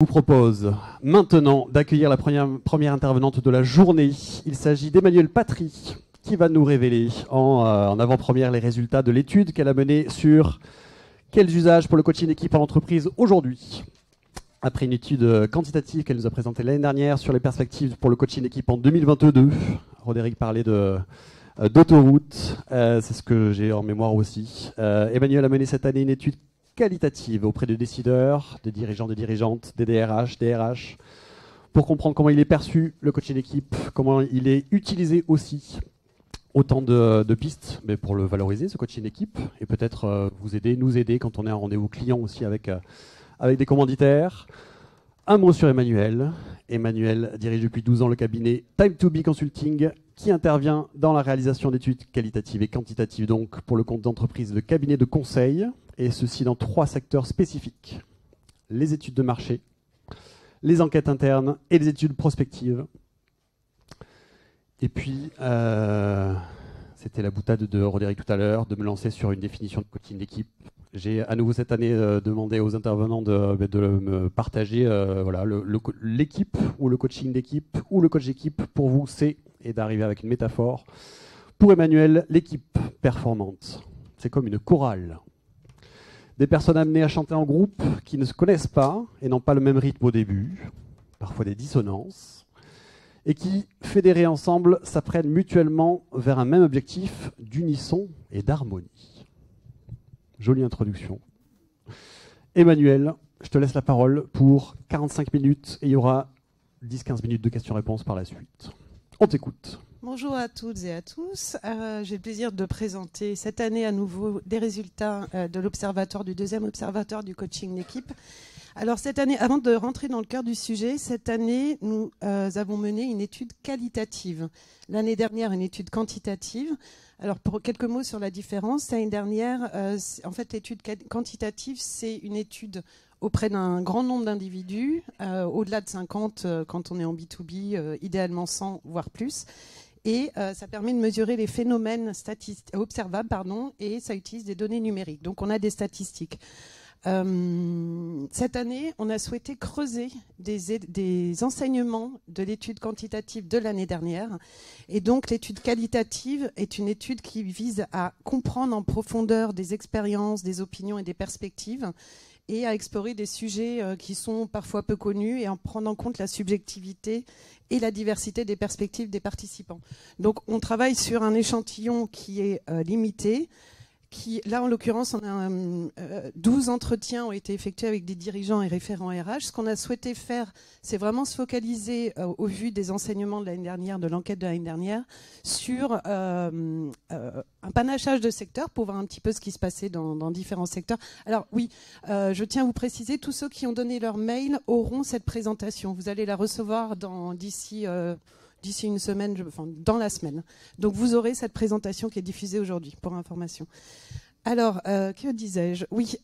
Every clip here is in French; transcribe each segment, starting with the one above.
propose maintenant d'accueillir la première intervenante de la journée. Il s'agit d'Emmanuelle Patry, qui va nous révéler en avant-première les résultats de l'étude qu'elle a menée sur quels usages pour le coaching d'équipe en entreprise aujourd'hui. Après une étude quantitative qu'elle nous a présentée l'année dernière sur les perspectives pour le coaching d'équipe en 2022, Roderick parlait d'autoroute, c'est ce que j'ai en mémoire aussi. Emmanuelle a mené cette année une étude qualitative auprès des décideurs, des dirigeants, des dirigeantes, des DRH, DRH, pour comprendre comment il est perçu, le coaching d'équipe, comment il est utilisé aussi. Autant de pistes, mais pour le valoriser, ce coaching d'équipe, et peut-être vous aider, nous aider quand on est en rendez-vous client aussi avec des commanditaires. Un mot sur Emmanuelle. Emmanuelle dirige depuis 12 ans le cabinet Time2Be Consulting, qui intervient dans la réalisation d'études qualitatives et quantitatives, donc pour le compte d'entreprises de cabinet de conseil, et ceci dans 3 secteurs spécifiques. Les études de marché, les enquêtes internes et les études prospectives. Et puis, c'était la boutade de Roderick tout à l'heure, de me lancer sur une définition de coaching d'équipe. J'ai à nouveau cette année demandé aux intervenants de me partager l'équipe ou le coaching d'équipe ou le coach d'équipe pour vous, et d'arriver avec une métaphore. Pour Emmanuelle, l'équipe performante, c'est comme une chorale. Des personnes amenées à chanter en groupe qui ne se connaissent pas et n'ont pas le même rythme au début, parfois des dissonances, et qui, fédérés ensemble, s'apprennent mutuellement vers un même objectif d'unisson et d'harmonie. Jolie introduction. Emmanuelle, je te laisse la parole pour 45 minutes et il y aura 10-15 minutes de questions-réponses par la suite. On t'écoute. Bonjour à toutes et à tous. J'ai le plaisir de présenter cette année à nouveau des résultats de l'observatoire, du deuxième observatoire du coaching d'équipe. Alors cette année, avant de rentrer dans le cœur du sujet, cette année, nous avons mené une étude qualitative. L'année dernière, une étude quantitative. Alors pour quelques mots sur la différence, l'année dernière, en fait, l'étude quantitative, c'est une étude auprès d'un grand nombre d'individus, au-delà de 50 quand on est en B2B, idéalement 100, voire plus. Et ça permet de mesurer les phénomènes observables, et ça utilise des données numériques. Donc on a des statistiques. Cette année, on a souhaité creuser des enseignements de l'étude quantitative de l'année dernière. Et donc, l'étude qualitative est une étude qui vise à comprendre en profondeur des expériences, des opinions et des perspectives et à explorer des sujets qui sont parfois peu connus et en prendre en compte la subjectivité et la diversité des perspectives des participants. Donc, on travaille sur un échantillon qui est limité. Là, en l'occurrence, 12 entretiens ont été effectués avec des dirigeants et référents RH. Ce qu'on a souhaité faire, c'est vraiment se focaliser, au vu des enseignements de l'année dernière, de l'enquête de l'année dernière, sur un panachage de secteurs pour voir un petit peu ce qui se passait dans différents secteurs. Alors oui, je tiens à vous préciser, tous ceux qui ont donné leur mail auront cette présentation. Vous allez la recevoir d'ici une semaine, dans la semaine. Donc vous aurez cette présentation qui est diffusée aujourd'hui, pour information. Alors, que disais-je? Oui,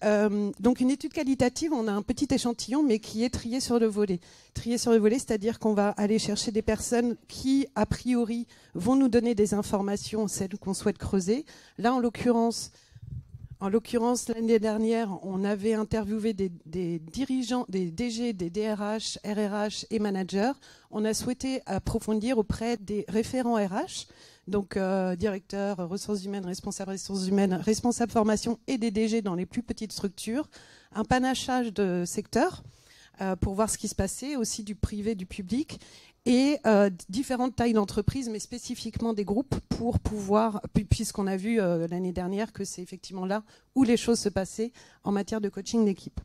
donc une étude qualitative, on a un petit échantillon, mais qui est trié sur le volet. Trié sur le volet, c'est-à-dire qu'on va aller chercher des personnes qui, a priori, vont nous donner des informations, celles qu'on souhaite creuser. Là, en l'occurrence, l'année dernière, on avait interviewé des dirigeants, des DG, des DRH, RRH et managers. On a souhaité approfondir auprès des référents RH, donc directeurs, ressources humaines, responsables formation et des DG dans les plus petites structures, un panachage de secteurs pour voir ce qui se passait, aussi du privé, du public, et différentes tailles d'entreprises, mais spécifiquement des groupes, pour pouvoir, puisqu'on a vu l'année dernière que c'est effectivement là où les choses se passaient en matière de coaching d'équipe.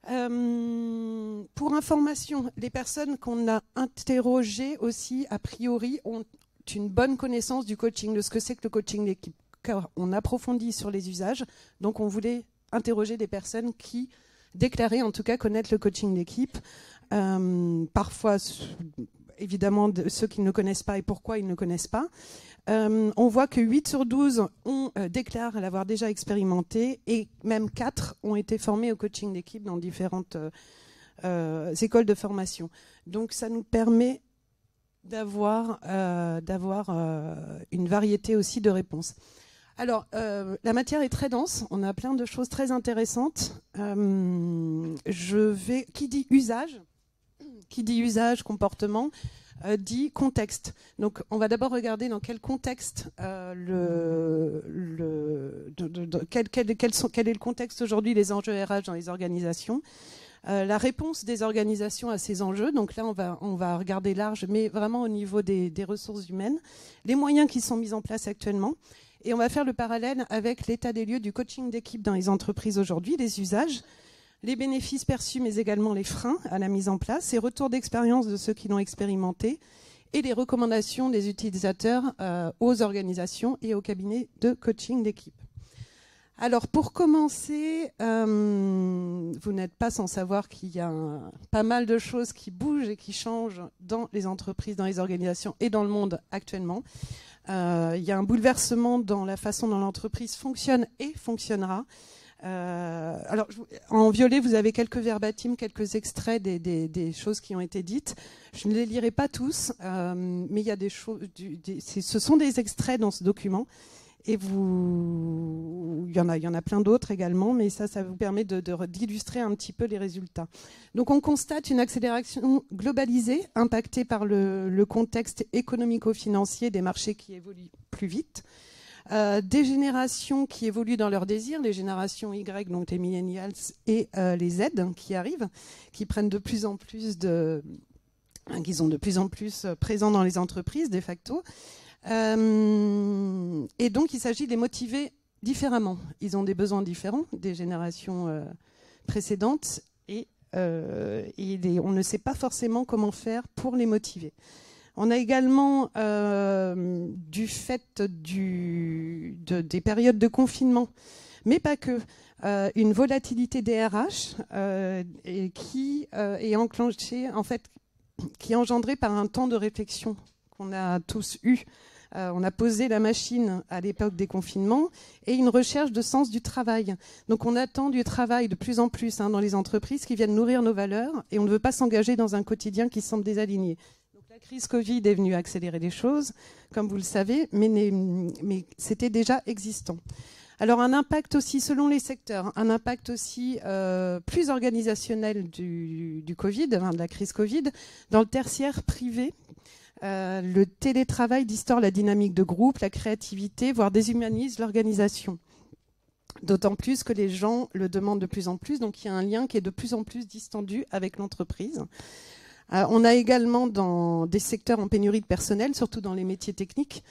Pour information, les personnes qu'on a interrogées aussi, a priori, ont une bonne connaissance du coaching, de ce que c'est que le coaching d'équipe. Car on approfondit sur les usages, donc on voulait interroger des personnes qui déclaraient en tout cas connaître le coaching d'équipe. Parfois, évidemment, ceux qui ne le connaissent pas et pourquoi ils ne le connaissent pas. On voit que 8 sur 12 déclarent l'avoir déjà expérimenté et même 4 ont été formés au coaching d'équipe dans différentes écoles de formation. Donc ça nous permet d'avoir une variété aussi de réponses. Alors, la matière est très dense, on a plein de choses très intéressantes. Qui dit usage, comportement, dit contexte. Donc, on va d'abord regarder dans quel contexte, quel est le contexte aujourd'hui, les enjeux RH dans les organisations. La réponse des organisations à ces enjeux, donc là on va regarder large, mais vraiment au niveau des ressources humaines, les moyens qui sont mis en place actuellement, et on va faire le parallèle avec l'état des lieux du coaching d'équipe dans les entreprises aujourd'hui, les usages, les bénéfices perçus, mais également les freins à la mise en place, les retours d'expérience de ceux qui l'ont expérimenté, et les recommandations des utilisateurs aux organisations et aux cabinets de coaching d'équipe. Alors, pour commencer, vous n'êtes pas sans savoir qu'il y a pas mal de choses qui bougent et qui changent dans les entreprises, dans les organisations et dans le monde actuellement. Il y a un bouleversement dans la façon dont l'entreprise fonctionne et fonctionnera. Alors, en violet, vous avez quelques verbatim, quelques extraits des choses qui ont été dites. Je ne les lirai pas tous, mais il y a des choses. Ce sont des extraits dans ce document. Et il y en a plein d'autres également, mais ça vous permet d'illustrer un petit peu les résultats. Donc on constate une accélération globalisée, impactée par le contexte économico-financier des marchés qui évoluent plus vite, des générations qui évoluent dans leurs désirs, les générations Y, donc les millennials, et les Z qui arrivent, qui prennent de plus en plus qui sont de plus en plus présents dans les entreprises de facto. Et donc, il s'agit de les motiver différemment. Ils ont des besoins différents des générations précédentes et on ne sait pas forcément comment faire pour les motiver. On a également, du fait des périodes de confinement, mais pas que, une volatilité des RH qui est enclenchée, en fait, qui est engendrée par un temps de réflexion qu'on a tous eu. On a posé la machine à l'époque des confinements et une recherche de sens du travail. Donc on attend du travail de plus en plus dans les entreprises qui viennent nourrir nos valeurs et on ne veut pas s'engager dans un quotidien qui semble désaligné. Donc la crise Covid est venue accélérer les choses, comme vous le savez, mais c'était déjà existant. Alors un impact aussi, selon les secteurs, un impact aussi plus organisationnel du Covid, de la crise Covid, dans le tertiaire privé. Le télétravail distord la dynamique de groupe, la créativité, voire déshumanise l'organisation. D'autant plus que les gens le demandent de plus en plus, donc il y a un lien qui est de plus en plus distendu avec l'entreprise. On a également dans des secteurs en pénurie de personnel, surtout dans les métiers techniques,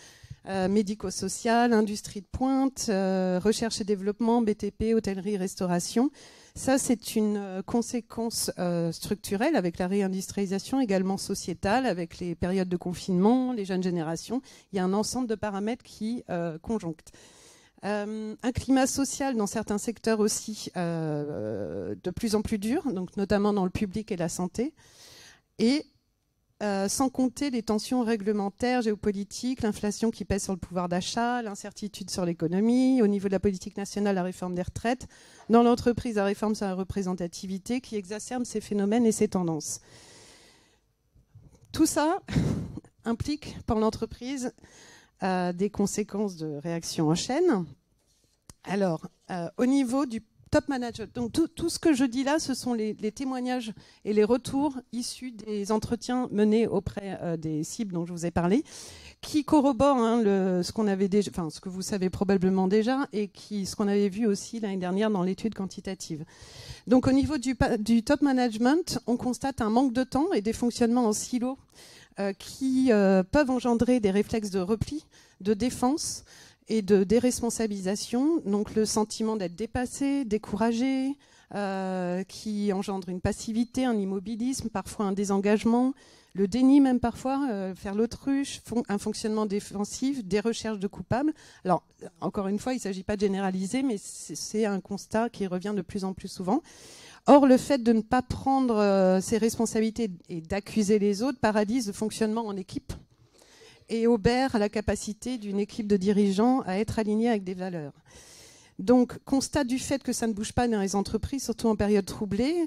médico-social, industrie de pointe, recherche et développement, BTP, hôtellerie, restauration. Ça, c'est une conséquence structurelle avec la réindustrialisation, également sociétale, avec les périodes de confinement, les jeunes générations. Il y a un ensemble de paramètres qui conjonctent. Un climat social dans certains secteurs aussi de plus en plus dur, donc notamment dans le public et la santé. Et sans compter les tensions réglementaires, géopolitiques, l'inflation qui pèse sur le pouvoir d'achat, l'incertitude sur l'économie, au niveau de la politique nationale, la réforme des retraites, dans l'entreprise, la réforme sur la représentativité qui exacerbe ces phénomènes et ces tendances. Tout ça implique pour l'entreprise des conséquences de réaction en chaîne. Alors, au niveau du top manager. Donc tout ce que je dis là, ce sont les témoignages et les retours issus des entretiens menés auprès des cibles dont je vous ai parlé, qui corroborent ce qu'on avait déjà, enfin ce que vous savez probablement déjà, et ce qu'on avait vu aussi l'année dernière dans l'étude quantitative. Donc au niveau du top management, on constate un manque de temps et des fonctionnements en silo qui peuvent engendrer des réflexes de repli, de défense et de déresponsabilisation, donc le sentiment d'être dépassé, découragé, qui engendre une passivité, un immobilisme, parfois un désengagement, le déni même parfois, faire l'autruche, un fonctionnement défensif, des recherches de coupables. Alors, encore une fois, il ne s'agit pas de généraliser, mais c'est un constat qui revient de plus en plus souvent. Or, le fait de ne pas prendre ses responsabilités et d'accuser les autres paralyse le fonctionnement en équipe et obère la capacité d'une équipe de dirigeants à être alignée avec des valeurs. Donc, constat du fait que ça ne bouge pas dans les entreprises, surtout en période troublée,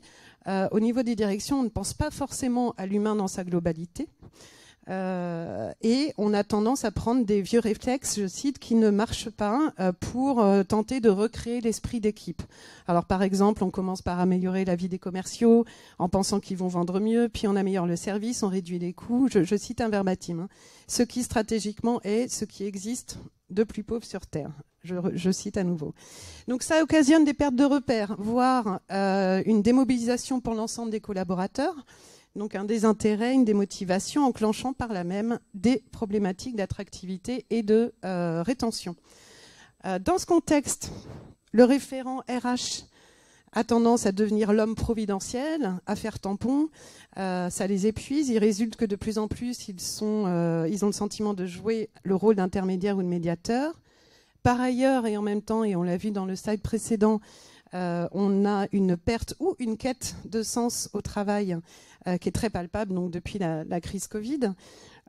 au niveau des directions, on ne pense pas forcément à l'humain dans sa globalité. Et on a tendance à prendre des vieux réflexes, je cite, qui ne marchent pas pour tenter de recréer l'esprit d'équipe. Alors par exemple, on commence par améliorer la vie des commerciaux en pensant qu'ils vont vendre mieux, puis on améliore le service, on réduit les coûts. Je cite un verbatim. Ce qui stratégiquement est ce qui existe de plus pauvre sur Terre. Je cite à nouveau. Donc ça occasionne des pertes de repères, voire une démobilisation pour l'ensemble des collaborateurs. Donc un désintérêt, une démotivation, enclenchant par là même des problématiques d'attractivité et de rétention. Dans ce contexte, le référent RH a tendance à devenir l'homme providentiel, à faire tampon, ça les épuise. Il résulte que de plus en plus, ils ont le sentiment de jouer le rôle d'intermédiaire ou de médiateur. Par ailleurs, et en même temps, et on l'a vu dans le slide précédent, on a une perte ou une quête de sens au travail qui est très palpable donc depuis la crise Covid.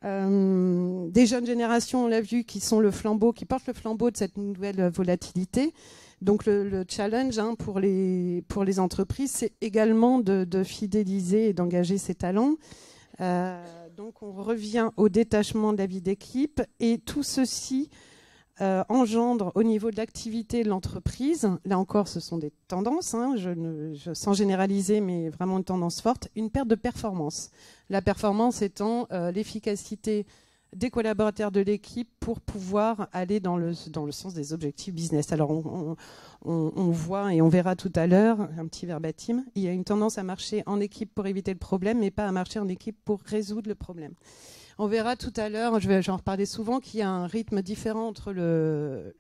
Des jeunes générations, on l'a vu, qui portent le flambeau de cette nouvelle volatilité. Donc le challenge pour les entreprises, c'est également de fidéliser et d'engager ses talents. Donc on revient au détachement de la vie d'équipe et tout ceci engendre au niveau de l'activité de l'entreprise, là encore ce sont des tendances, sans généraliser mais vraiment une tendance forte, une perte de performance. La performance étant l'efficacité des collaborateurs de l'équipe pour pouvoir aller dans le sens des objectifs business. Alors on voit et on verra tout à l'heure, un petit verbatim, il y a une tendance à marcher en équipe pour éviter le problème mais pas à marcher en équipe pour résoudre le problème. On verra tout à l'heure, j'en reparler souvent, qu'il y a un rythme différent entre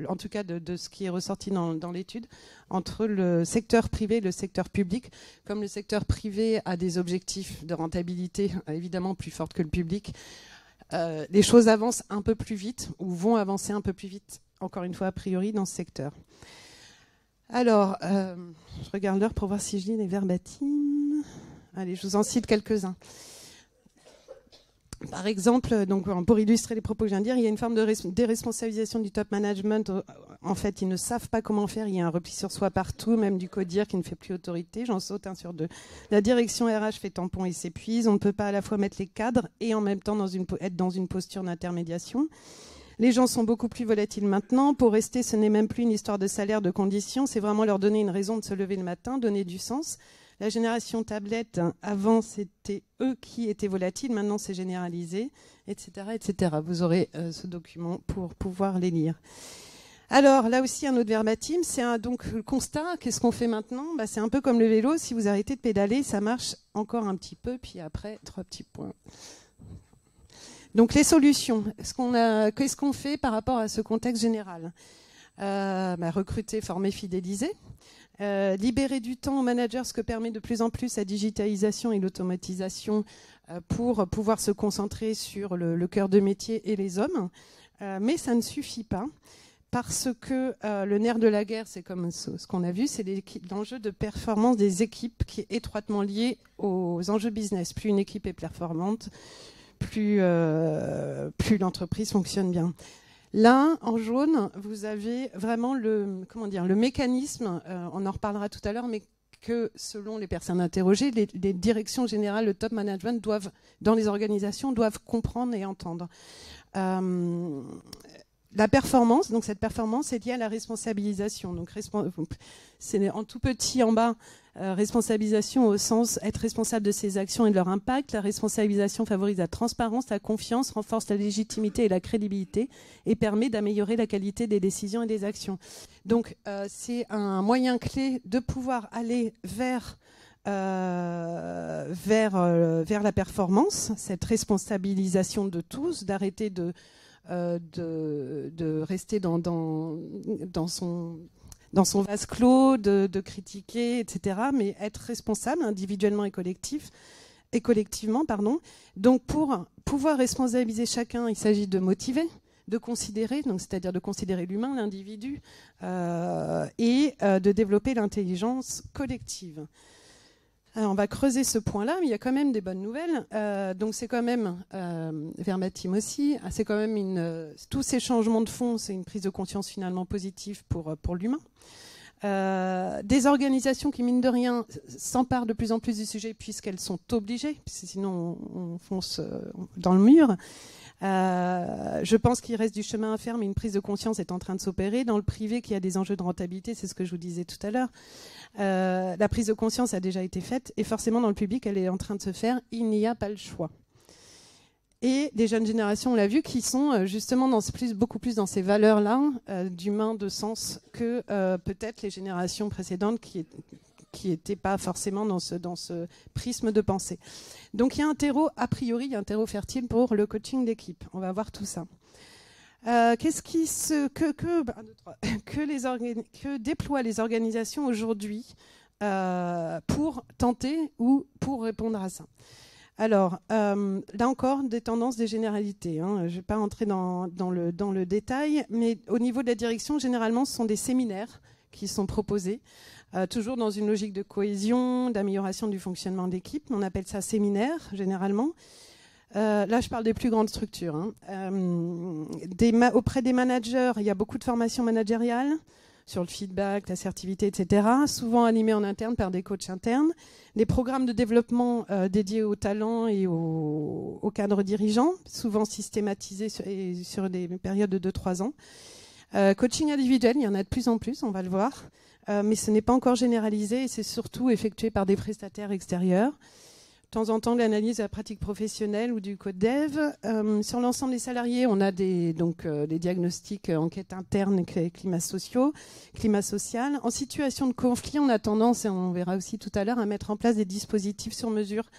en tout cas de ce qui est ressorti dans l'étude, entre le secteur privé et le secteur public. Comme le secteur privé a des objectifs de rentabilité évidemment plus forts que le public, les choses avancent un peu plus vite ou vont avancer un peu plus vite, encore une fois a priori, dans ce secteur. Alors, je regarde l'heure pour voir si je lis les verbatim. Allez, je vous en cite quelques-uns. Par exemple, donc, pour illustrer les propos que je viens de dire, il y a une forme de déresponsabilisation du top management. En fait, ils ne savent pas comment faire. Il y a un repli sur soi partout, même du CODIR qui ne fait plus autorité. J'en saute un sur deux. La direction RH fait tampon et s'épuise. On ne peut pas à la fois mettre les cadres et en même temps être dans une posture d'intermédiation. Les gens sont beaucoup plus volatiles maintenant. Pour rester, ce n'est même plus une histoire de salaire, de conditions. C'est vraiment leur donner une raison de se lever le matin, donner du sens. La génération tablette, avant, c'était eux qui étaient volatiles. Maintenant, c'est généralisé, etc., etc. Vous aurez ce document pour pouvoir les lire. Alors, là aussi, un autre verbatim. C'est donc le constat. Qu'est-ce qu'on fait maintenant ? C'est un peu comme le vélo. Si vous arrêtez de pédaler, ça marche encore un petit peu. Puis après, 3 petits points. Donc, les solutions. Qu'est-ce qu'on fait par rapport à ce contexte général ? Recruter, former, fidéliser. Libérer du temps aux managers, ce que permet de plus en plus la digitalisation et l'automatisation pour pouvoir se concentrer sur le cœur de métier et les hommes. Mais ça ne suffit pas parce que le nerf de la guerre, c'est comme ce qu'on a vu, c'est l'enjeu de performance des équipes qui est étroitement lié aux enjeux business. Plus une équipe est performante, plus l'entreprise fonctionne bien. Là, en jaune, vous avez vraiment le mécanisme, on en reparlera tout à l'heure, mais que selon les personnes interrogées, les directions générales, le top management dans les organisations, doivent comprendre et entendre. La performance, donc cette performance est liée à la responsabilisation. Donc c'est en tout petit en bas, responsabilisation au sens être responsable de ses actions et de leur impact. La responsabilisation favorise la transparence, la confiance, renforce la légitimité et la crédibilité et permet d'améliorer la qualité des décisions et des actions. Donc c'est un moyen clé de pouvoir aller vers la performance, cette responsabilisation de tous, d'arrêter de rester dans son vase clos, de critiquer, etc., mais être responsable individuellement et collectivement. Donc pour pouvoir responsabiliser chacun, il s'agit de motiver, de considérer, donc c'est-à-dire de considérer l'humain, l'individu, et de développer l'intelligence collective. Alors, on va creuser ce point-là, mais il y a quand même des bonnes nouvelles. Donc c'est quand même, verbatim aussi, c'est quand même tous ces changements de fond, c'est une prise de conscience finalement positive pour l'humain. Des organisations qui, mine de rien, s'emparent de plus en plus du sujet puisqu'elles sont obligées, sinon on fonce dans le mur. Je pense qu'il reste du chemin à faire, mais une prise de conscience est en train de s'opérer. Dans le privé, qui a des enjeux de rentabilité, c'est ce que je vous disais tout à l'heure. La prise de conscience a déjà été faite, et forcément dans le public, elle est en train de se faire. Il n'y a pas le choix. Et des jeunes générations, on l'a vu, qui sont justement beaucoup plus dans ces valeurs-là, d'humain, de sens, que peut-être les générations précédentes qui n'étaient pas forcément dans ce prisme de pensée. Donc il y a un terreau, a priori, il y a un terreau fertile pour le coaching d'équipe. On va voir tout ça. Que déploient les organisations aujourd'hui pour tenter ou pour répondre à ça? Alors, là encore, des tendances, des généralités. Je ne vais pas entrer dans le détail, mais au niveau de la direction, généralement, ce sont des séminaires qui sont proposés, toujours dans une logique de cohésion, d'amélioration du fonctionnement d'équipe. On appelle ça séminaire, généralement. Là, je parle des plus grandes structures. Auprès des managers, il y a beaucoup de formations managériales sur le feedback, l'assertivité, etc., souvent animés en interne par des coachs internes, des programmes de développement dédiés aux talents et aux cadres dirigeants, souvent systématisés sur des périodes de 2-3 ans. Coaching individuel, il y en a de plus en plus, on va le voir, mais ce n'est pas encore généralisé et c'est surtout effectué par des prestataires extérieurs. De temps en temps, l'analyse de la pratique professionnelle ou du code dev. Sur l'ensemble des salariés, on a des diagnostics, enquêtes internes, climat social. En situation de conflit, on a tendance, et on verra aussi tout à l'heure, à mettre en place des dispositifs sur mesure,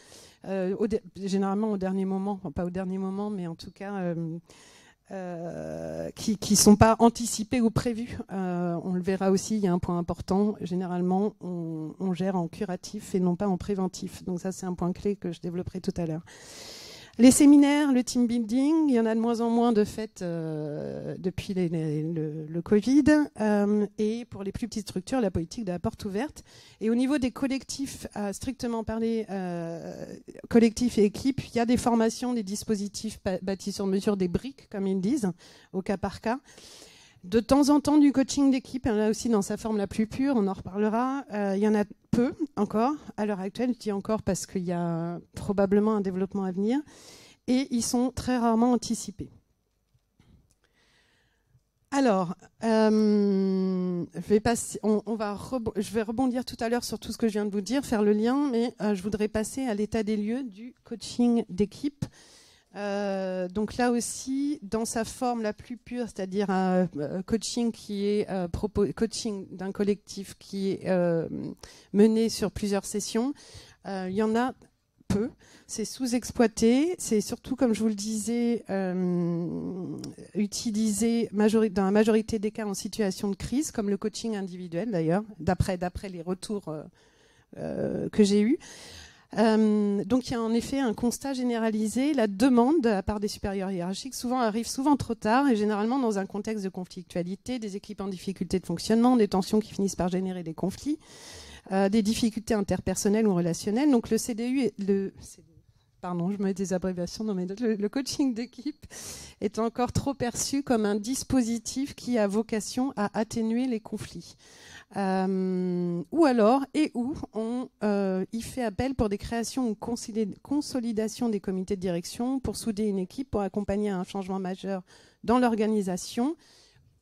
généralement au dernier moment, enfin, pas au dernier moment, mais en tout cas qui ne sont pas anticipés ou prévus. On le verra aussi, il y a un point important. Généralement, on gère en curatif et non pas en préventif. Donc ça, c'est un point clé que je développerai tout à l'heure. Les séminaires, le team building, il y en a de moins en moins de fait depuis le Covid. Et pour les plus petites structures, la politique de la porte ouverte. Et au niveau des collectifs, à strictement parler, collectifs et équipes, il y a des formations, des dispositifs bâtis sur mesure, des briques, comme ils disent, au cas par cas. De temps en temps, du coaching d'équipe, là aussi dans sa forme la plus pure, on en reparlera. Il y en a peu encore, à l'heure actuelle. Je dis encore parce qu'il y a probablement un développement à venir. Et ils sont très rarement anticipés. Alors, je vais rebondir tout à l'heure sur tout ce que je viens de vous dire, faire le lien, mais je voudrais passer à l'état des lieux du coaching d'équipe. Donc là aussi, dans sa forme la plus pure, c'est-à-dire un coaching qui est coaching d'un collectif qui est mené sur plusieurs sessions, il y en a peu. C'est sous-exploité. C'est surtout, comme je vous le disais, utilisé dans la majorité des cas en situation de crise, comme le coaching individuel d'ailleurs, d'après les retours que j'ai eus. Donc il y a en effet un constat généralisé. La demande de la part des supérieurs hiérarchiques arrive souvent trop tard et généralement dans un contexte de conflictualité, des équipes en difficulté de fonctionnement, des tensions qui finissent par générer des conflits, des difficultés interpersonnelles ou relationnelles. Donc le CDU, pardon, je mets des abréviations dans mes notes. Le coaching d'équipe est encore trop perçu comme un dispositif qui a vocation à atténuer les conflits. Ou alors, on y fait appel pour des créations ou consolidation des comités de direction, pour souder une équipe, pour accompagner un changement majeur dans l'organisation,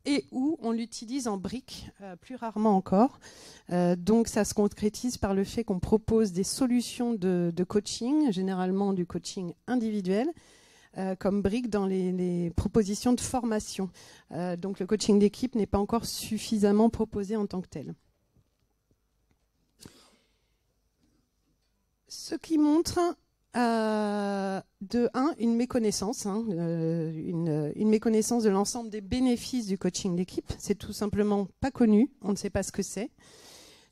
et où on l'utilise en briques, plus rarement encore. Donc ça se concrétise par le fait qu'on propose des solutions de coaching, généralement du coaching individuel, comme briques dans les propositions de formation. Donc le coaching d'équipe n'est pas encore suffisamment proposé en tant que tel. Ce qui montre une méconnaissance, une méconnaissance de l'ensemble des bénéfices du coaching d'équipe. C'est tout simplement pas connu, on ne sait pas ce que c'est.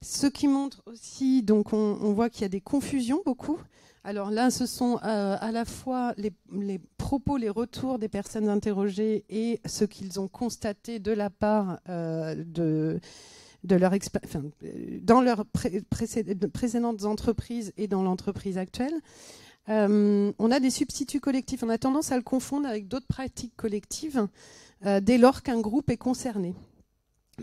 Ce qui montre aussi, donc on voit qu'il y a des confusions beaucoup. Alors là, ce sont à la fois les propos, les retours des personnes interrogées et ce qu'ils ont constaté de la part dans leurs précédentes entreprises et dans l'entreprise actuelle. On a des substituts collectifs. On a tendance à le confondre avec d'autres pratiques collectives dès lors qu'un groupe est concerné.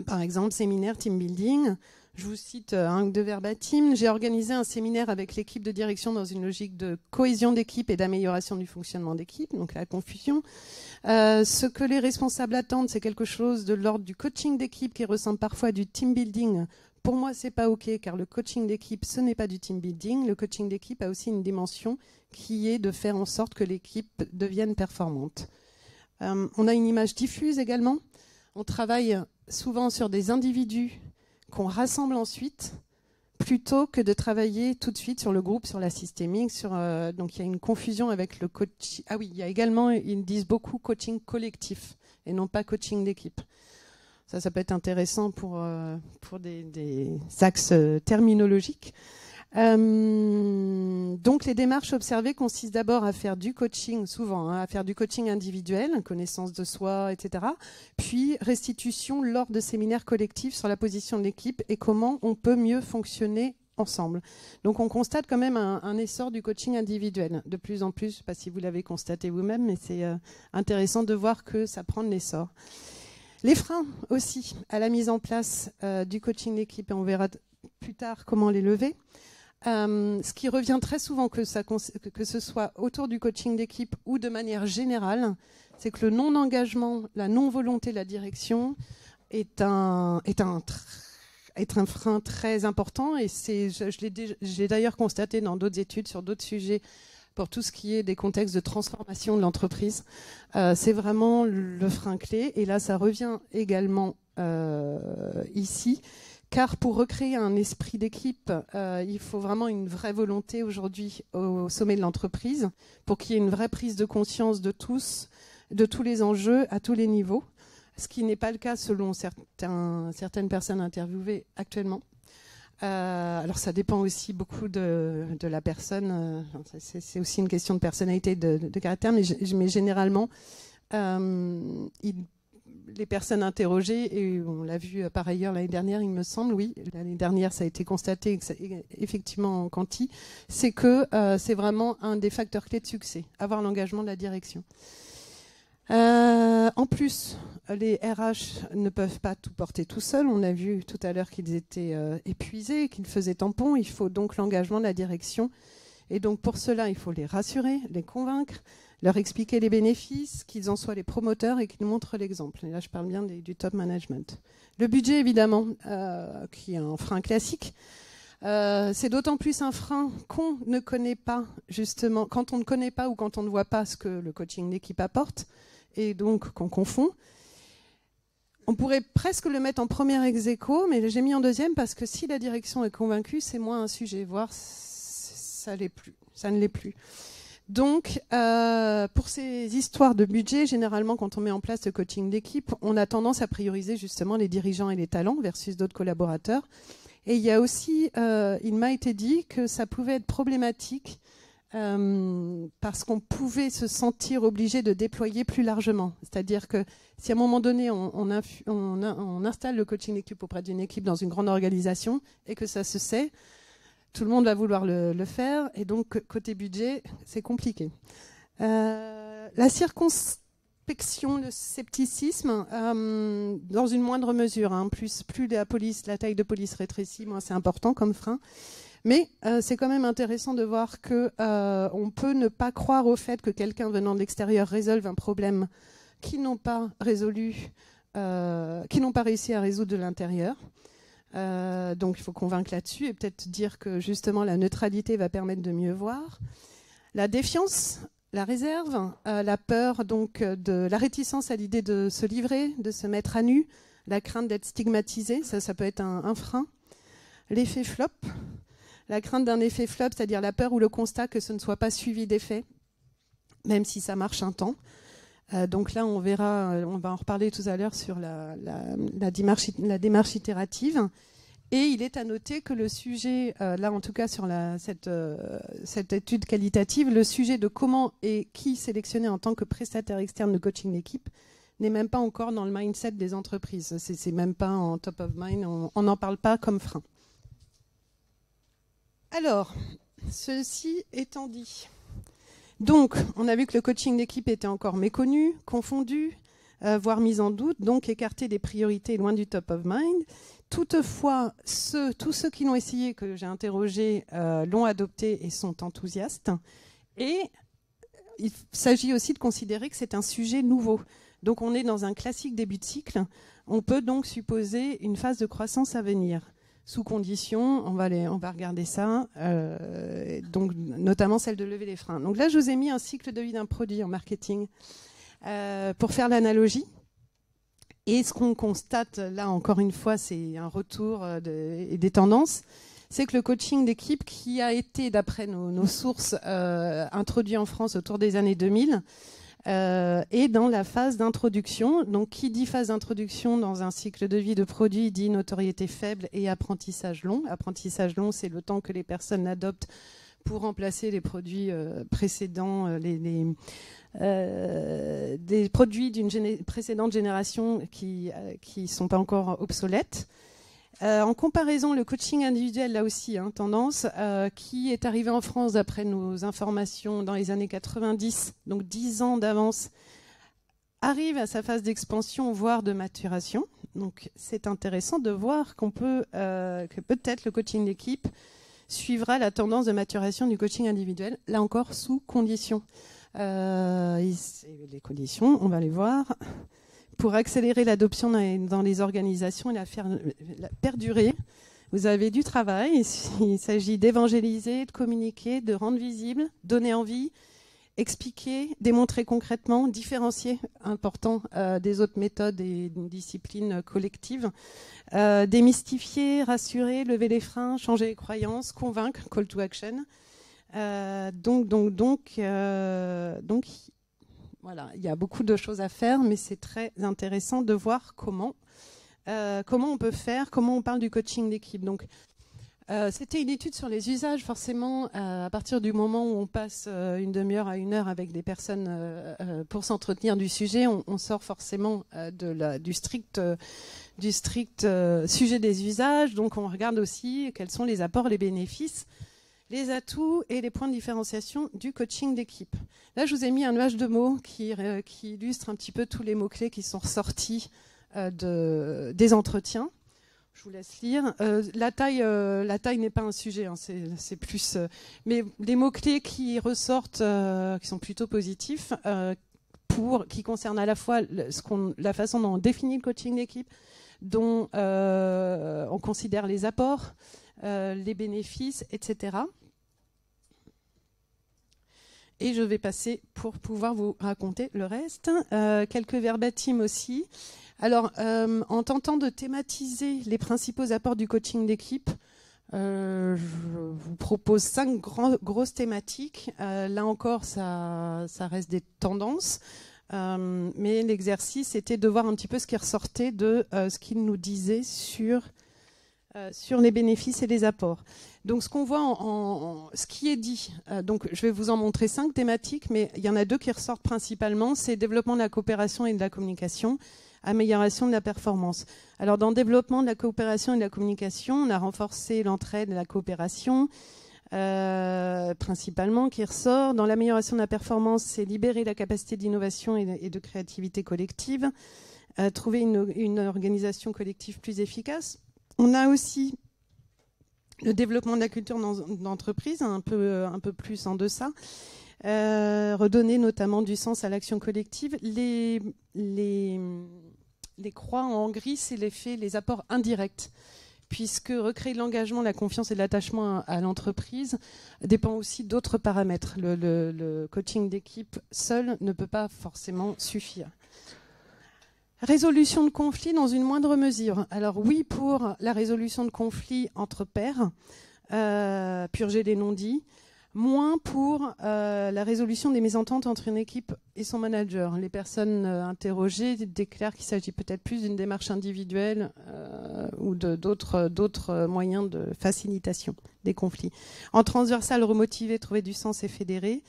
Par exemple, séminaire, team building. Je vous cite un ou deux verbatim. J'ai organisé un séminaire avec l'équipe de direction dans une logique de cohésion d'équipe et d'amélioration du fonctionnement d'équipe, donc la confusion. Ce que les responsables attendent, c'est quelque chose de l'ordre du coaching d'équipe qui ressemble parfois à du team building. Pour moi, c'est pas OK, car le coaching d'équipe, ce n'est pas du team building. Le coaching d'équipe a aussi une dimension qui est de faire en sorte que l'équipe devienne performante. On a une image diffuse également. On travaille souvent sur des individus qu'on rassemble ensuite, plutôt que de travailler tout de suite sur le groupe, sur la systémique. Donc il y a une confusion avec le coaching. Ah oui, il y a également, ils disent beaucoup coaching collectif et non pas coaching d'équipe. Ça peut être intéressant pour des axes terminologiques. Donc les démarches observées consistent d'abord à faire du coaching, souvent, à faire du coaching individuel, connaissance de soi, etc. Puis restitution lors de séminaires collectifs sur la position de l'équipe et comment on peut mieux fonctionner ensemble. Donc on constate quand même un essor du coaching individuel. De plus en plus, je ne sais pas si vous l'avez constaté vous-même, mais c'est intéressant de voir que ça prend de l'essor. Les freins aussi à la mise en place du coaching d'équipe, et on verra plus tard comment les lever. Ce qui revient très souvent, que ce soit autour du coaching d'équipe ou de manière générale, c'est que le non-engagement, la non-volonté de la direction est un frein très important. Et j'ai d'ailleurs constaté dans d'autres études sur d'autres sujets pour tout ce qui est des contextes de transformation de l'entreprise. C'est vraiment le frein clé. Et là, ça revient également ici. Car pour recréer un esprit d'équipe, il faut vraiment une vraie volonté aujourd'hui au sommet de l'entreprise pour qu'il y ait une vraie prise de conscience de tous les enjeux à tous les niveaux, ce qui n'est pas le cas selon certaines personnes interviewées actuellement. Alors ça dépend aussi beaucoup de la personne, c'est aussi une question de personnalité, de caractère, mais généralement, les personnes interrogées, et on l'a vu par ailleurs l'année dernière, il me semble, oui, l'année dernière ça a été constaté effectivement en quanti, c'est que c'est vraiment un des facteurs clés de succès, avoir l'engagement de la direction. En plus, les RH ne peuvent pas tout porter tout seuls. On a vu tout à l'heure qu'ils étaient épuisés, qu'ils faisaient tampon. Il faut donc l'engagement de la direction. Et donc pour cela, il faut les rassurer, les convaincre, leur expliquer les bénéfices, qu'ils en soient les promoteurs et qu'ils montrent l'exemple. Et là, je parle bien du top management. Le budget, évidemment, qui est un frein classique. C'est d'autant plus un frein qu'on ne connaît pas, justement, quand on ne connaît pas ou quand on ne voit pas ce que le coaching d'équipe apporte, et donc qu'on confond. On pourrait presque le mettre en première ex-aequo, mais j'ai mis en deuxième parce que si la direction est convaincue, c'est moins un sujet, voire ça ne l'est plus. Donc, pour ces histoires de budget, généralement, quand on met en place le coaching d'équipe, on a tendance à prioriser justement les dirigeants et les talents versus d'autres collaborateurs. Et il y a aussi, il m'a été dit que ça pouvait être problématique parce qu'on pouvait se sentir obligé de déployer plus largement. C'est-à-dire que si à un moment donné, on installe le coaching d'équipe auprès d'une équipe dans une grande organisation et que ça se sait, tout le monde va vouloir le faire. Et donc, côté budget, c'est compliqué. La circonspection, le scepticisme, dans une moindre mesure. Plus la taille de police rétrécit, moins c'est important comme frein. Mais c'est quand même intéressant de voir qu'on peut ne pas croire au fait que quelqu'un venant de l'extérieur résolve un problème qu'ils n'ont pas résolu, qu'ils n'ont pas réussi à résoudre de l'intérieur. Donc il faut convaincre là-dessus et peut-être dire que justement la neutralité va permettre de mieux voir. La défiance, la réserve, la peur, donc de la réticence à l'idée de se livrer, de se mettre à nu, la crainte d'être stigmatisé, ça peut être un frein. L'effet flop. La crainte d'un effet flop, c'est-à-dire la peur ou le constat que ce ne soit pas suivi d'effet, même si ça marche un temps. Donc là, on va en reparler tout à l'heure sur la démarche itérative. Et il est à noter que le sujet, là en tout cas sur cette étude qualitative, le sujet de comment et qui sélectionner en tant que prestataire externe de coaching d'équipe n'est même pas encore dans le mindset des entreprises. C'est même pas en top of mind, on n'en parle pas comme frein. Alors, ceci étant dit, donc on a vu que le coaching d'équipe était encore méconnu, confondu, voire mise en doute, donc écarter des priorités loin du top of mind. Toutefois, tous ceux qui l'ont essayé, que j'ai interrogés, l'ont adopté et sont enthousiastes. Et il s'agit aussi de considérer que c'est un sujet nouveau. Donc on est dans un classique début de cycle. On peut donc supposer une phase de croissance à venir. Sous condition, on va regarder ça, donc notamment celle de lever les freins. Donc là, je vous ai mis un cycle de vie d'un produit en marketing pour faire l'analogie. Et ce qu'on constate, là encore une fois, c'est un retour des tendances, c'est que le coaching d'équipe qui a été, d'après nos sources, introduit en France autour des années 2000, est dans la phase d'introduction. Donc qui dit phase d'introduction dans un cycle de vie de produit dit notoriété faible et apprentissage long. Apprentissage long, c'est le temps que les personnes adoptent pour remplacer les produits précédents, des produits d'une précédente génération qui sont pas encore obsolètes. En comparaison, le coaching individuel, là aussi, tendance, qui est arrivé en France d'après nos informations dans les années 90, donc 10 ans d'avance, arrive à sa phase d'expansion, voire de maturation. Donc c'est intéressant de voir que peut-être le coaching d'équipe suivra la tendance de maturation du coaching individuel, là encore sous conditions. Les conditions, on va les voir. Pour accélérer l'adoption dans les organisations et la faire perdurer, vous avez du travail. Il s'agit d'évangéliser, de communiquer, de rendre visible, donner envie, expliquer, démontrer concrètement, différencier, important, des autres méthodes et disciplines collectives, démystifier, rassurer, lever les freins, changer les croyances, convaincre, call to action. Donc, voilà, il y a beaucoup de choses à faire, mais c'est très intéressant de voir comment on peut faire, comment on parle du coaching d'équipe. Donc, c'était une étude sur les usages, forcément, à partir du moment où on passe une demi-heure à 1 heure avec des personnes pour s'entretenir du sujet, on sort forcément du strict sujet des usages. Donc, on regarde aussi quels sont les apports, les bénéfices, les atouts et les points de différenciation du coaching d'équipe. Là, je vous ai mis un nuage de mots qui illustre un petit peu tous les mots-clés qui sont ressortis des entretiens. Je vous laisse lire. La taille n'est pas un sujet, c'est plus... mais les mots-clés qui ressortent, qui sont plutôt positifs, qui concernent à la fois la façon dont on définit le coaching d'équipe, dont on considère les apports, les bénéfices, etc. Et je vais passer pour pouvoir vous raconter le reste. Quelques verbatim aussi. Alors, en tentant de thématiser les principaux apports du coaching d'équipe, je vous propose 5 grosses thématiques. Là encore, ça reste des tendances. Mais l'exercice était de voir un petit peu ce qui ressortait de ce qu'il nous disait sur les bénéfices et les apports. Donc ce qu'on voit ce qui est dit, donc je vais vous en montrer 5 thématiques, mais il y en a 2 qui ressortent principalement, c'est développement de la coopération et de la communication, amélioration de la performance. Alors dans le développement de la coopération et de la communication, on a renforcé l'entraide et la coopération, principalement, qui ressort. Dans l'amélioration de la performance, c'est libérer la capacité d'innovation et de créativité collective, trouver une organisation collective plus efficace. On a aussi le développement de la culture d'entreprise, un peu plus en deçà, redonner notamment du sens à l'action collective. Les croix en gris, c'est les apports indirects, puisque recréer l'engagement, la confiance et l'attachement à l'entreprise dépend aussi d'autres paramètres. Le coaching d'équipe seul ne peut pas forcément suffire. Résolution de conflits dans une moindre mesure. Alors oui, pour la résolution de conflits entre pairs, purger les non-dits, moins pour la résolution des mésententes entre une équipe et son manager. Les personnes interrogées déclarent qu'il s'agit peut-être plus d'une démarche individuelle ou d'autres moyens de facilitation des conflits. En transversal, remotiver, trouver du sens et fédérer.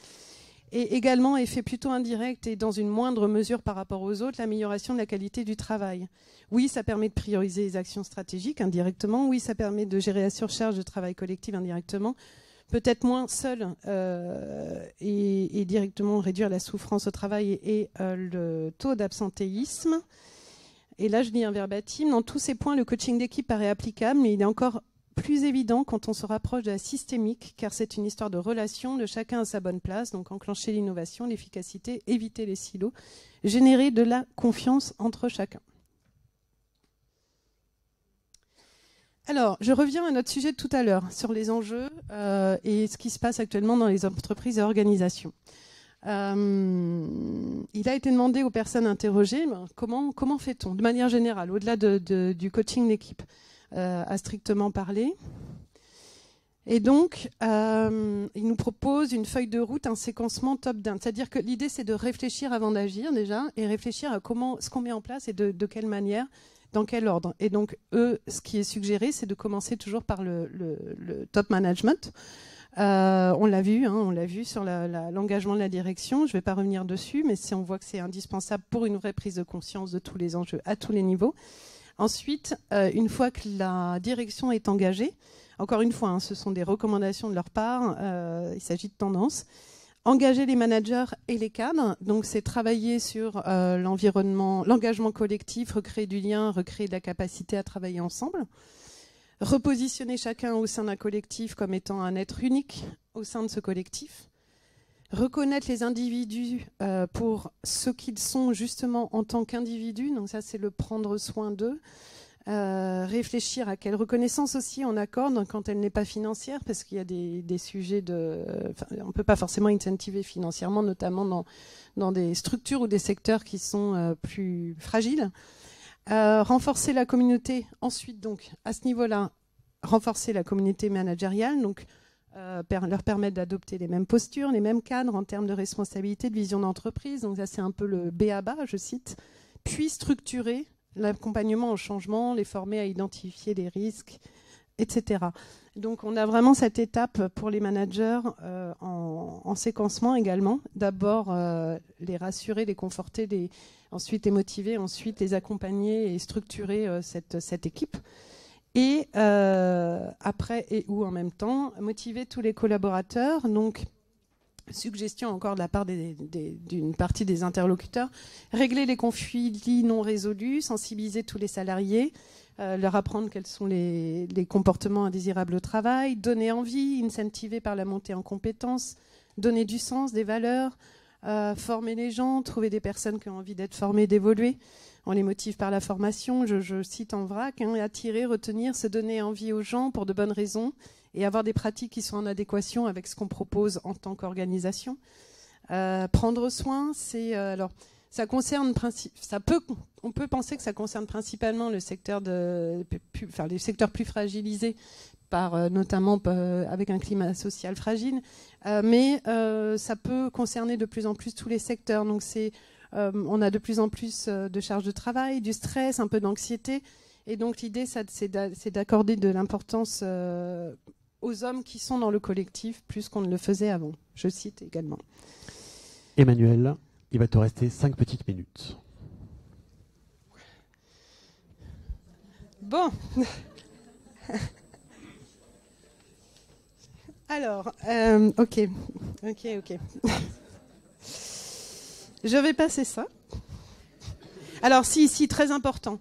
Et également, effet plutôt indirect et dans une moindre mesure par rapport aux autres, l'amélioration de la qualité du travail. Oui, ça permet de prioriser les actions stratégiques indirectement. Oui, ça permet de gérer la surcharge de travail collectif indirectement. peut-être moins seul et directement réduire la souffrance au travail et le taux d'absentéisme. Et là, je lis un verbatim. Dans tous ces points, le coaching d'équipe paraît applicable, mais il est encore plus évident quand on se rapproche de la systémique, car c'est une histoire de relation, de chacun à sa bonne place, donc enclencher l'innovation, l'efficacité, éviter les silos, générer de la confiance entre chacun. Alors, je reviens à notre sujet de tout à l'heure, sur les enjeux et ce qui se passe actuellement dans les entreprises et organisations. Il a été demandé aux personnes interrogées, comment fait-on, de manière générale, au-delà du coaching d'équipe à strictement parler. Et donc, il nous propose une feuille de route, un séquencement top-down. C'est-à-dire que l'idée, c'est de réfléchir avant d'agir déjà, et réfléchir à ce qu'on met en place et de quelle manière, dans quel ordre. Et donc, ce qui est suggéré, c'est de commencer toujours par le top management. On l'a vu sur l'engagement de la direction. Je ne vais pas revenir dessus, mais on voit que c'est indispensable pour une vraie prise de conscience de tous les enjeux à tous les niveaux. Ensuite, une fois que la direction est engagée, encore une fois, ce sont des recommandations de leur part, il s'agit de tendances, engager les managers et les cadres, donc c'est travailler sur l'environnement, l'engagement collectif, recréer du lien, recréer de la capacité à travailler ensemble, repositionner chacun au sein d'un collectif comme étant un être unique au sein de ce collectif, reconnaître les individus pour ce qu'ils sont justement en tant qu'individus, donc ça c'est le prendre soin d'eux, réfléchir à quelle reconnaissance aussi on accorde quand elle n'est pas financière, parce qu'il y a des sujets on ne peut pas forcément incentiver financièrement, notamment dans des structures ou des secteurs qui sont plus fragiles. Renforcer la communauté, ensuite donc à ce niveau-là, renforcer la communauté managériale, donc leur permettre d'adopter les mêmes postures, les mêmes cadres en termes de responsabilité, de vision d'entreprise. Donc ça, c'est un peu le B.A.-ba, je cite. Puis structurer l'accompagnement au changement, les former à identifier les risques, etc. Donc on a vraiment cette étape pour les managers en séquencement également. D'abord les rassurer, les conforter, ensuite les motiver, ensuite les accompagner et structurer cette équipe. Et après ou en même temps, motiver tous les collaborateurs. Donc, suggestion encore de la part d'une partie des interlocuteurs, régler les conflits non résolus, sensibiliser tous les salariés, leur apprendre quels sont les comportements indésirables au travail, donner envie, incentiver par la montée en compétences, donner du sens, des valeurs, former les gens, trouver des personnes qui ont envie d'être formées, d'évoluer. On les motive par la formation, je cite en vrac, attirer, retenir, se donner envie aux gens pour de bonnes raisons et avoir des pratiques qui sont en adéquation avec ce qu'on propose en tant qu'organisation. Prendre soin, ça concerne, on peut penser que ça concerne principalement les secteurs plus fragilisés, notamment avec un climat social fragile, mais ça peut concerner de plus en plus tous les secteurs. Donc on a de plus en plus de charges de travail, du stress, un peu d'anxiété. Et donc l'idée, c'est d'accorder de l'importance aux hommes qui sont dans le collectif, plus qu'on ne le faisait avant. Je cite également. Emmanuel, il va te rester 5 petites minutes. Bon. Alors, ok. Je vais passer ça. Alors, si, très important.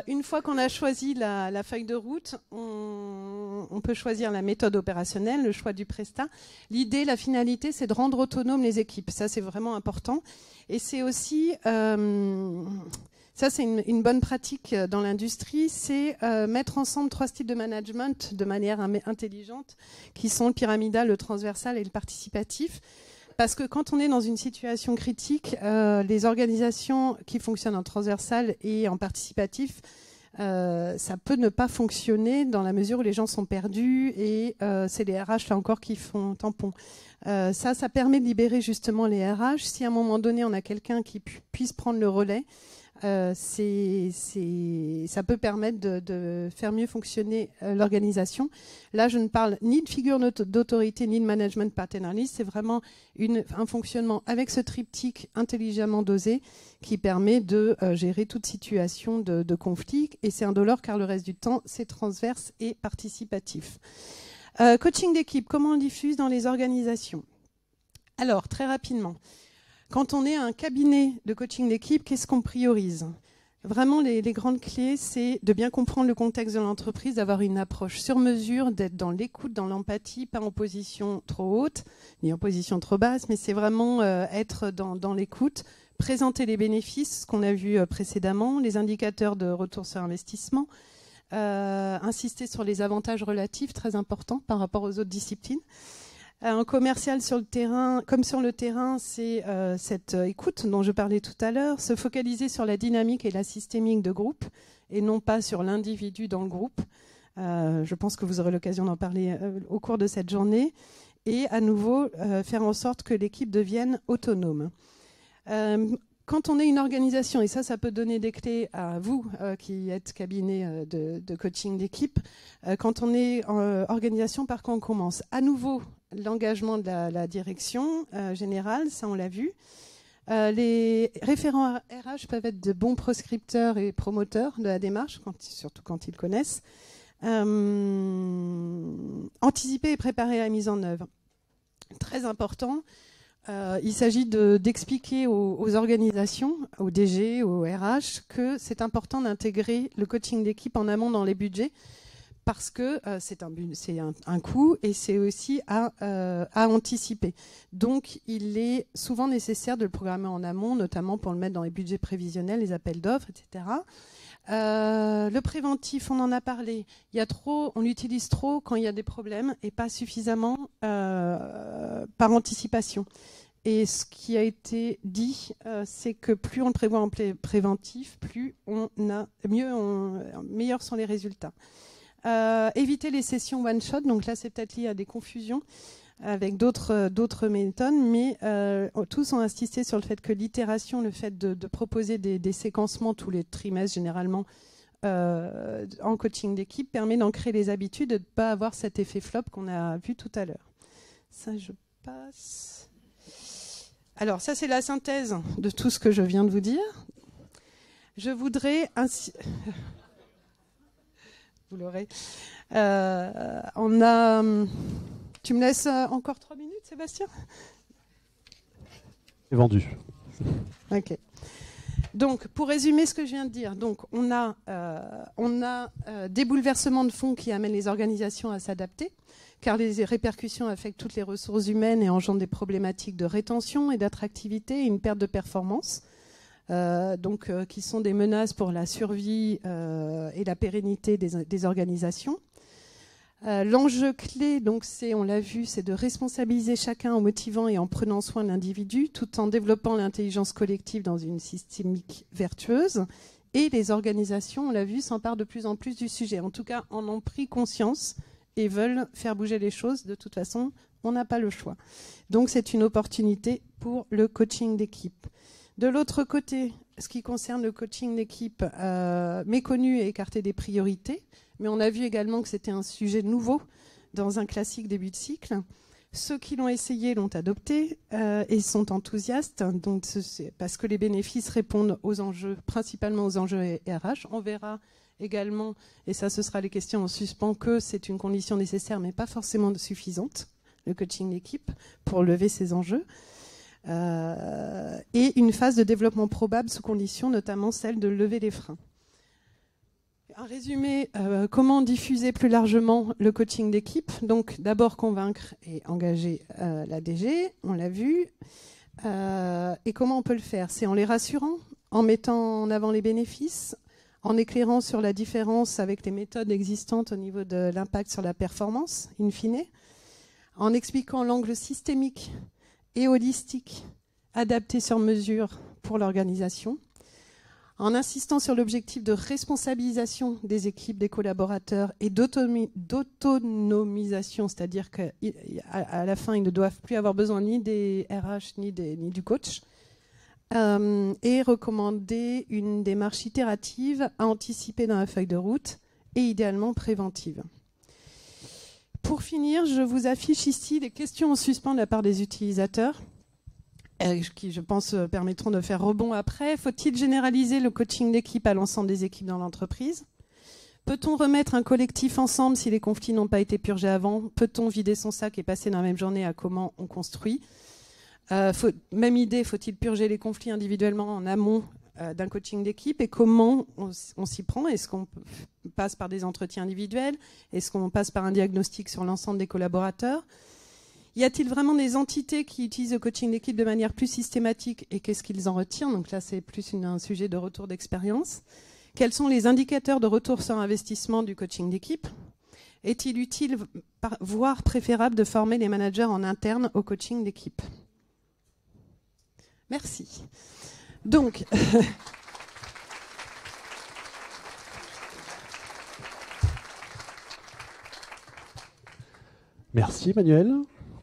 Une fois qu'on a choisi la feuille de route, on peut choisir la méthode opérationnelle, le choix du prestat. L'idée, la finalité, c'est de rendre autonomes les équipes. Ça, c'est vraiment important. Et c'est aussi, ça, c'est une bonne pratique dans l'industrie, c'est mettre ensemble 3 styles de management de manière intelligente, qui sont le pyramidal, le transversal et le participatif. Parce que quand on est dans une situation critique, les organisations qui fonctionnent en transversal et en participatif, ça peut ne pas fonctionner dans la mesure où les gens sont perdus et c'est les RH là encore qui font tampon. Ça permet de libérer justement les RH. Si à un moment donné on a quelqu'un qui puisse prendre le relais, ça peut permettre de faire mieux fonctionner l'organisation. Là, je ne parle ni de figure d'autorité, ni de management paternaliste. C'est vraiment un fonctionnement avec ce triptyque intelligemment dosé qui permet de gérer toute situation de conflit. Et c'est indolore car le reste du temps, c'est transverse et participatif. Coaching d'équipe, comment on le diffuse dans les organisations? Alors, très rapidement, quand on est un cabinet de coaching d'équipe, qu'est-ce qu'on priorise? Vraiment, les grandes clés, c'est de bien comprendre le contexte de l'entreprise, d'avoir une approche sur mesure, d'être dans l'écoute, dans l'empathie, pas en position trop haute, ni en position trop basse, mais c'est vraiment être dans l'écoute, présenter les bénéfices, ce qu'on a vu précédemment, les indicateurs de retour sur investissement, insister sur les avantages relatifs, très importants par rapport aux autres disciplines. Un commercial sur le terrain, comme sur le terrain, c'est cette écoute dont je parlais tout à l'heure, se focaliser sur la dynamique et la systémique de groupe et non pas sur l'individu dans le groupe. Je pense que vous aurez l'occasion d'en parler au cours de cette journée. Et à nouveau, faire en sorte que l'équipe devienne autonome. Quand on est une organisation, et ça peut donner des clés à vous qui êtes cabinet de coaching d'équipe, quand on est en organisation, par quoi on commence? À nouveau, l'engagement de la direction générale, ça on l'a vu. Les référents RH peuvent être de bons prescripteurs et promoteurs de la démarche, surtout quand ils connaissent. Anticiper et préparer la mise en œuvre. Très important. Il s'agit d'expliquer aux organisations, aux DG, aux RH, que c'est important d'intégrer le coaching d'équipe en amont dans les budgets parce que c'est un coût et c'est aussi à anticiper. Donc, il est souvent nécessaire de le programmer en amont, notamment pour le mettre dans les budgets prévisionnels, les appels d'offres, etc. Le préventif, on en a parlé. On l'utilise trop quand il y a des problèmes et pas suffisamment par anticipation. Et ce qui a été dit, c'est que plus on le prévoit en préventif, meilleurs sont les résultats. Éviter les sessions one-shot, donc là c'est peut-être lié à des confusions avec d'autres méthodes, mais tous ont insisté sur le fait que l'itération, le fait de proposer des séquencements tous les trimestres généralement en coaching d'équipe permet d'ancrer les habitudes et de ne pas avoir cet effet flop qu'on a vu tout à l'heure. Ça, je passe. Alors, ça, c'est la synthèse de tout ce que je viens de vous dire. Je voudrais ainsi... Vous l'aurez. Tu me laisses encore 3 minutes, Sébastien? C'est vendu. Ok. Donc, pour résumer ce que je viens de dire, donc, on a des bouleversements de fonds qui amènent les organisations à s'adapter, car les répercussions affectent toutes les ressources humaines et engendrent des problématiques de rétention et d'attractivité et une perte de performance, qui sont des menaces pour la survie et la pérennité des organisations. L'enjeu clé, donc, on l'a vu, c'est de responsabiliser chacun en motivant et en prenant soin de l'individu, tout en développant l'intelligence collective dans une systémique vertueuse. Et les organisations, on l'a vu, s'emparent de plus en plus du sujet. En tout cas, en ont pris conscience et veulent faire bouger les choses. De toute façon, on n'a pas le choix. Donc, c'est une opportunité pour le coaching d'équipe. De l'autre côté, ce qui concerne le coaching d'équipe, méconnu et écarté des priorités, mais on a vu également que c'était un sujet nouveau dans un classique début de cycle. Ceux qui l'ont essayé l'ont adopté et sont enthousiastes, donc parce que les bénéfices répondent aux enjeux, principalement aux enjeux RH. On verra également, et ça ce sera les questions en suspens, que c'est une condition nécessaire mais pas forcément suffisante, le coaching d'équipe, pour lever ces enjeux. Et une phase de développement probable sous condition, notamment celle de lever les freins. Un résumé, comment diffuser plus largement le coaching d'équipe? Donc d'abord convaincre et engager la DG, on l'a vu. Et comment on peut le faire? C'est en les rassurant, en mettant en avant les bénéfices, en éclairant sur la différence avec les méthodes existantes au niveau de l'impact sur la performance, in fine, en expliquant l'angle systémique et holistique adapté sur mesure pour l'organisation, en insistant sur l'objectif de responsabilisation des équipes, des collaborateurs et d'autonomisation, c'est-à-dire qu'à la fin, ils ne doivent plus avoir besoin ni des RH ni du coach, et recommander une démarche itérative à anticiper dans la feuille de route et idéalement préventive. Pour finir, je vous affiche ici des questions en suspens de la part des utilisateurs qui, je pense, permettront de faire rebond après. Faut-il généraliser le coaching d'équipe à l'ensemble des équipes dans l'entreprise? Peut-on remettre un collectif ensemble si les conflits n'ont pas été purgés avant? Peut-on vider son sac et passer dans la même journée à comment on construit? Même idée, faut-il purger les conflits individuellement en amont d'un coaching d'équipe, et comment on s'y prend? Est-ce qu'on passe par des entretiens individuels? Est-ce qu'on passe par un diagnostic sur l'ensemble des collaborateurs? Y a-t-il vraiment des entités qui utilisent le coaching d'équipe de manière plus systématique, et qu'est-ce qu'ils en retirent? Donc là, c'est plus un sujet de retour d'expérience. Quels sont les indicateurs de retour sur investissement du coaching d'équipe? Est-il utile, voire préférable, de former les managers en interne au coaching d'équipe? Merci. Donc, merci Emmanuel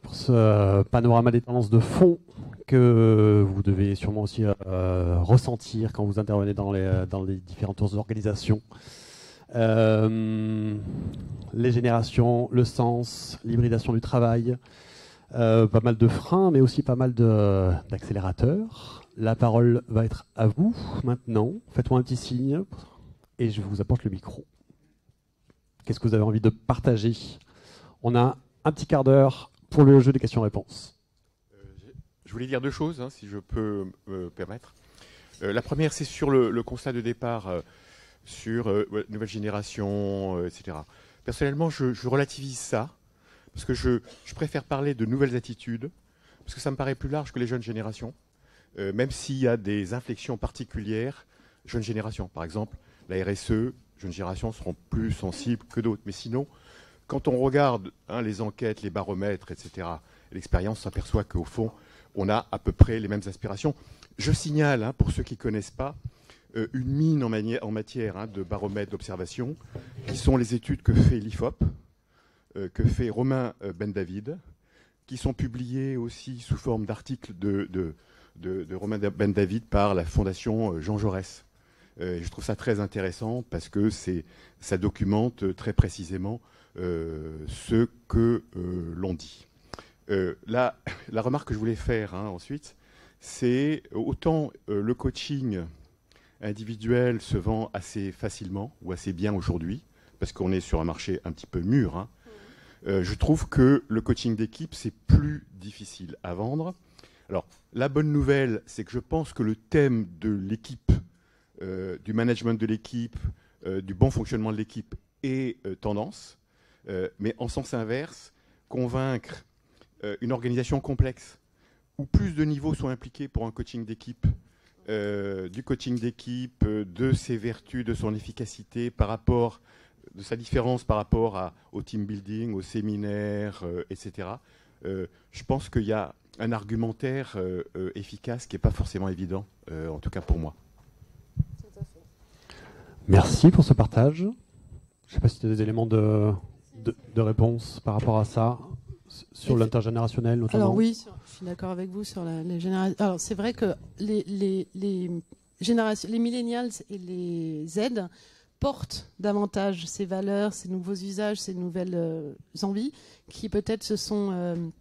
pour ce panorama des tendances de fond que vous devez sûrement aussi ressentir quand vous intervenez dans les différentes organisations. Les générations, le sens, l'hybridation du travail, pas mal de freins, mais aussi pas mal d'accélérateurs. La parole va être à vous maintenant. Faites-moi un petit signe et je vous apporte le micro. Qu'est-ce que vous avez envie de partager? On a un petit quart d'heure pour le jeu des questions-réponses. Je voulais dire deux choses, hein, si je peux me permettre. La première, c'est sur le constat de départ, sur nouvelle génération, etc. Personnellement, je relativise ça, parce que je préfère parler de nouvelles attitudes, parce que ça me paraît plus large que les jeunes générations, même s'il y a des inflexions particulières. Jeunes générations, par exemple, la RSE, jeunes générations seront plus sensibles que d'autres. Mais sinon, quand on regarde les enquêtes, les baromètres, etc., l'expérience s'aperçoit qu'au fond, on a à peu près les mêmes aspirations. Je signale, pour ceux qui ne connaissent pas, une mine en matière de baromètre d'observation, qui sont les études que fait l'IFOP, que fait Romain Ben-David, qui sont publiées aussi sous forme d'articles de Romain Ben-David par la Fondation Jean Jaurès. Je trouve ça très intéressant parce que ça documente très précisément ce que l'on dit. La remarque que je voulais faire ensuite, c'est autant le coaching individuel se vend assez facilement ou assez bien aujourd'hui, parce qu'on est sur un marché un petit peu mûr. Je trouve que le coaching d'équipe, c'est plus difficile à vendre. Alors, la bonne nouvelle, c'est que je pense que le thème de l'équipe, du management de l'équipe, du bon fonctionnement de l'équipe est tendance. Mais en sens inverse, convaincre une organisation complexe où plus de niveaux sont impliqués pour un coaching d'équipe, du coaching d'équipe, de ses vertus, de son efficacité, de sa différence par rapport au team building, au séminaire, etc. Je pense qu'il y a un argumentaire efficace qui n'est pas forcément évident, en tout cas pour moi. Merci pour ce partage. Je ne sais pas si tu as des éléments de réponse par rapport à ça, sur l'intergénérationnel notamment. Alors oui, je suis d'accord avec vous sur les générations. Alors c'est vrai que les millennials et les Z portent davantage ces valeurs, ces nouveaux usages, ces nouvelles envies qui peut-être se sont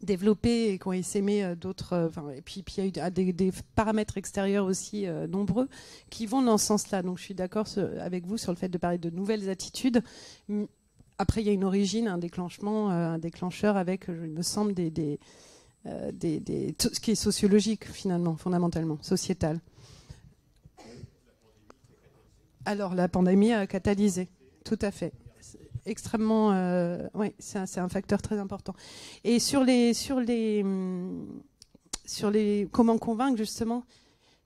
développées et qui ont essaimé d'autres. Et puis il y a eu des paramètres extérieurs aussi nombreux qui vont dans ce sens-là. Donc je suis d'accord avec vous sur le fait de parler de nouvelles attitudes. Après, il y a une origine, un déclenchement, un déclencheur avec, il me semble, ce qui est sociologique finalement, fondamentalement, sociétal. Alors, la pandémie a catalysé, tout à fait. Extrêmement, oui, c'est un facteur très important. Et sur les comment convaincre justement,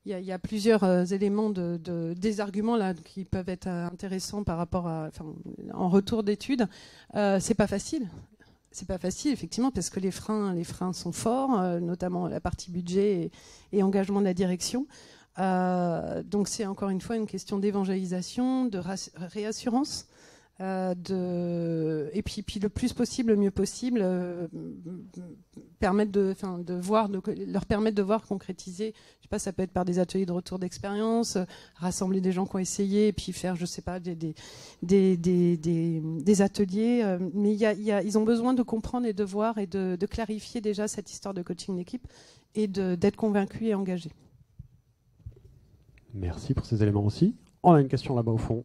il y a plusieurs éléments des arguments là qui peuvent être intéressants par rapport en retour d'études. C'est pas facile. C'est pas facile, effectivement, parce que les freins sont forts, notamment la partie budget et engagement de la direction. Donc c'est encore une fois une question d'évangélisation, de réassurance, et puis le plus possible, le mieux possible, leur permettre de voir concrétiser. Je sais pas, ça peut être par des ateliers de retour d'expérience, rassembler des gens qui ont essayé, et puis faire, je sais pas, des ateliers. Mais ils ont besoin de comprendre et de voir et de clarifier déjà cette histoire de coaching d'équipe et d'être convaincus et engagés. Merci pour ces éléments aussi. On a une question là-bas au fond.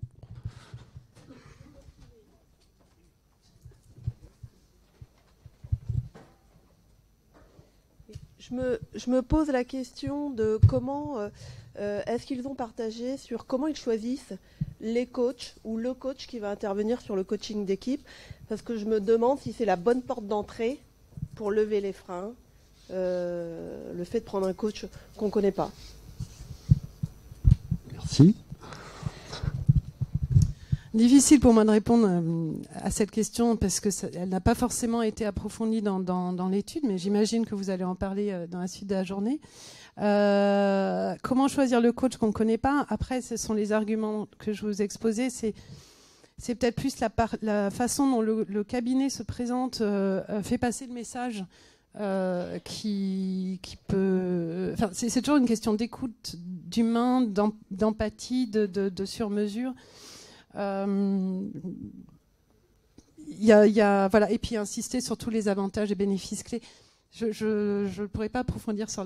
Je me pose la question de comment est-ce qu'ils ont partagé sur comment ils choisissent les coachs ou le coach qui va intervenir sur le coaching d'équipe, parce que je me demande si c'est la bonne porte d'entrée pour lever les freins, le fait de prendre un coach qu'on ne connaît pas. Merci. Difficile pour moi de répondre à cette question parce que elle n'a pas forcément été approfondie dans l'étude, mais j'imagine que vous allez en parler dans la suite de la journée. Comment choisir le coach qu'on ne connaît pas? Après, ce sont les arguments que je vous ai exposés. C'est peut-être plus la façon dont le cabinet se présente, fait passer le message qui peut... Enfin, c'est toujours une question d'écoute, d'humain, d'empathie, de sur-mesure. Voilà. Et puis insister sur tous les avantages et bénéfices clés. Je ne pourrais pas approfondir sur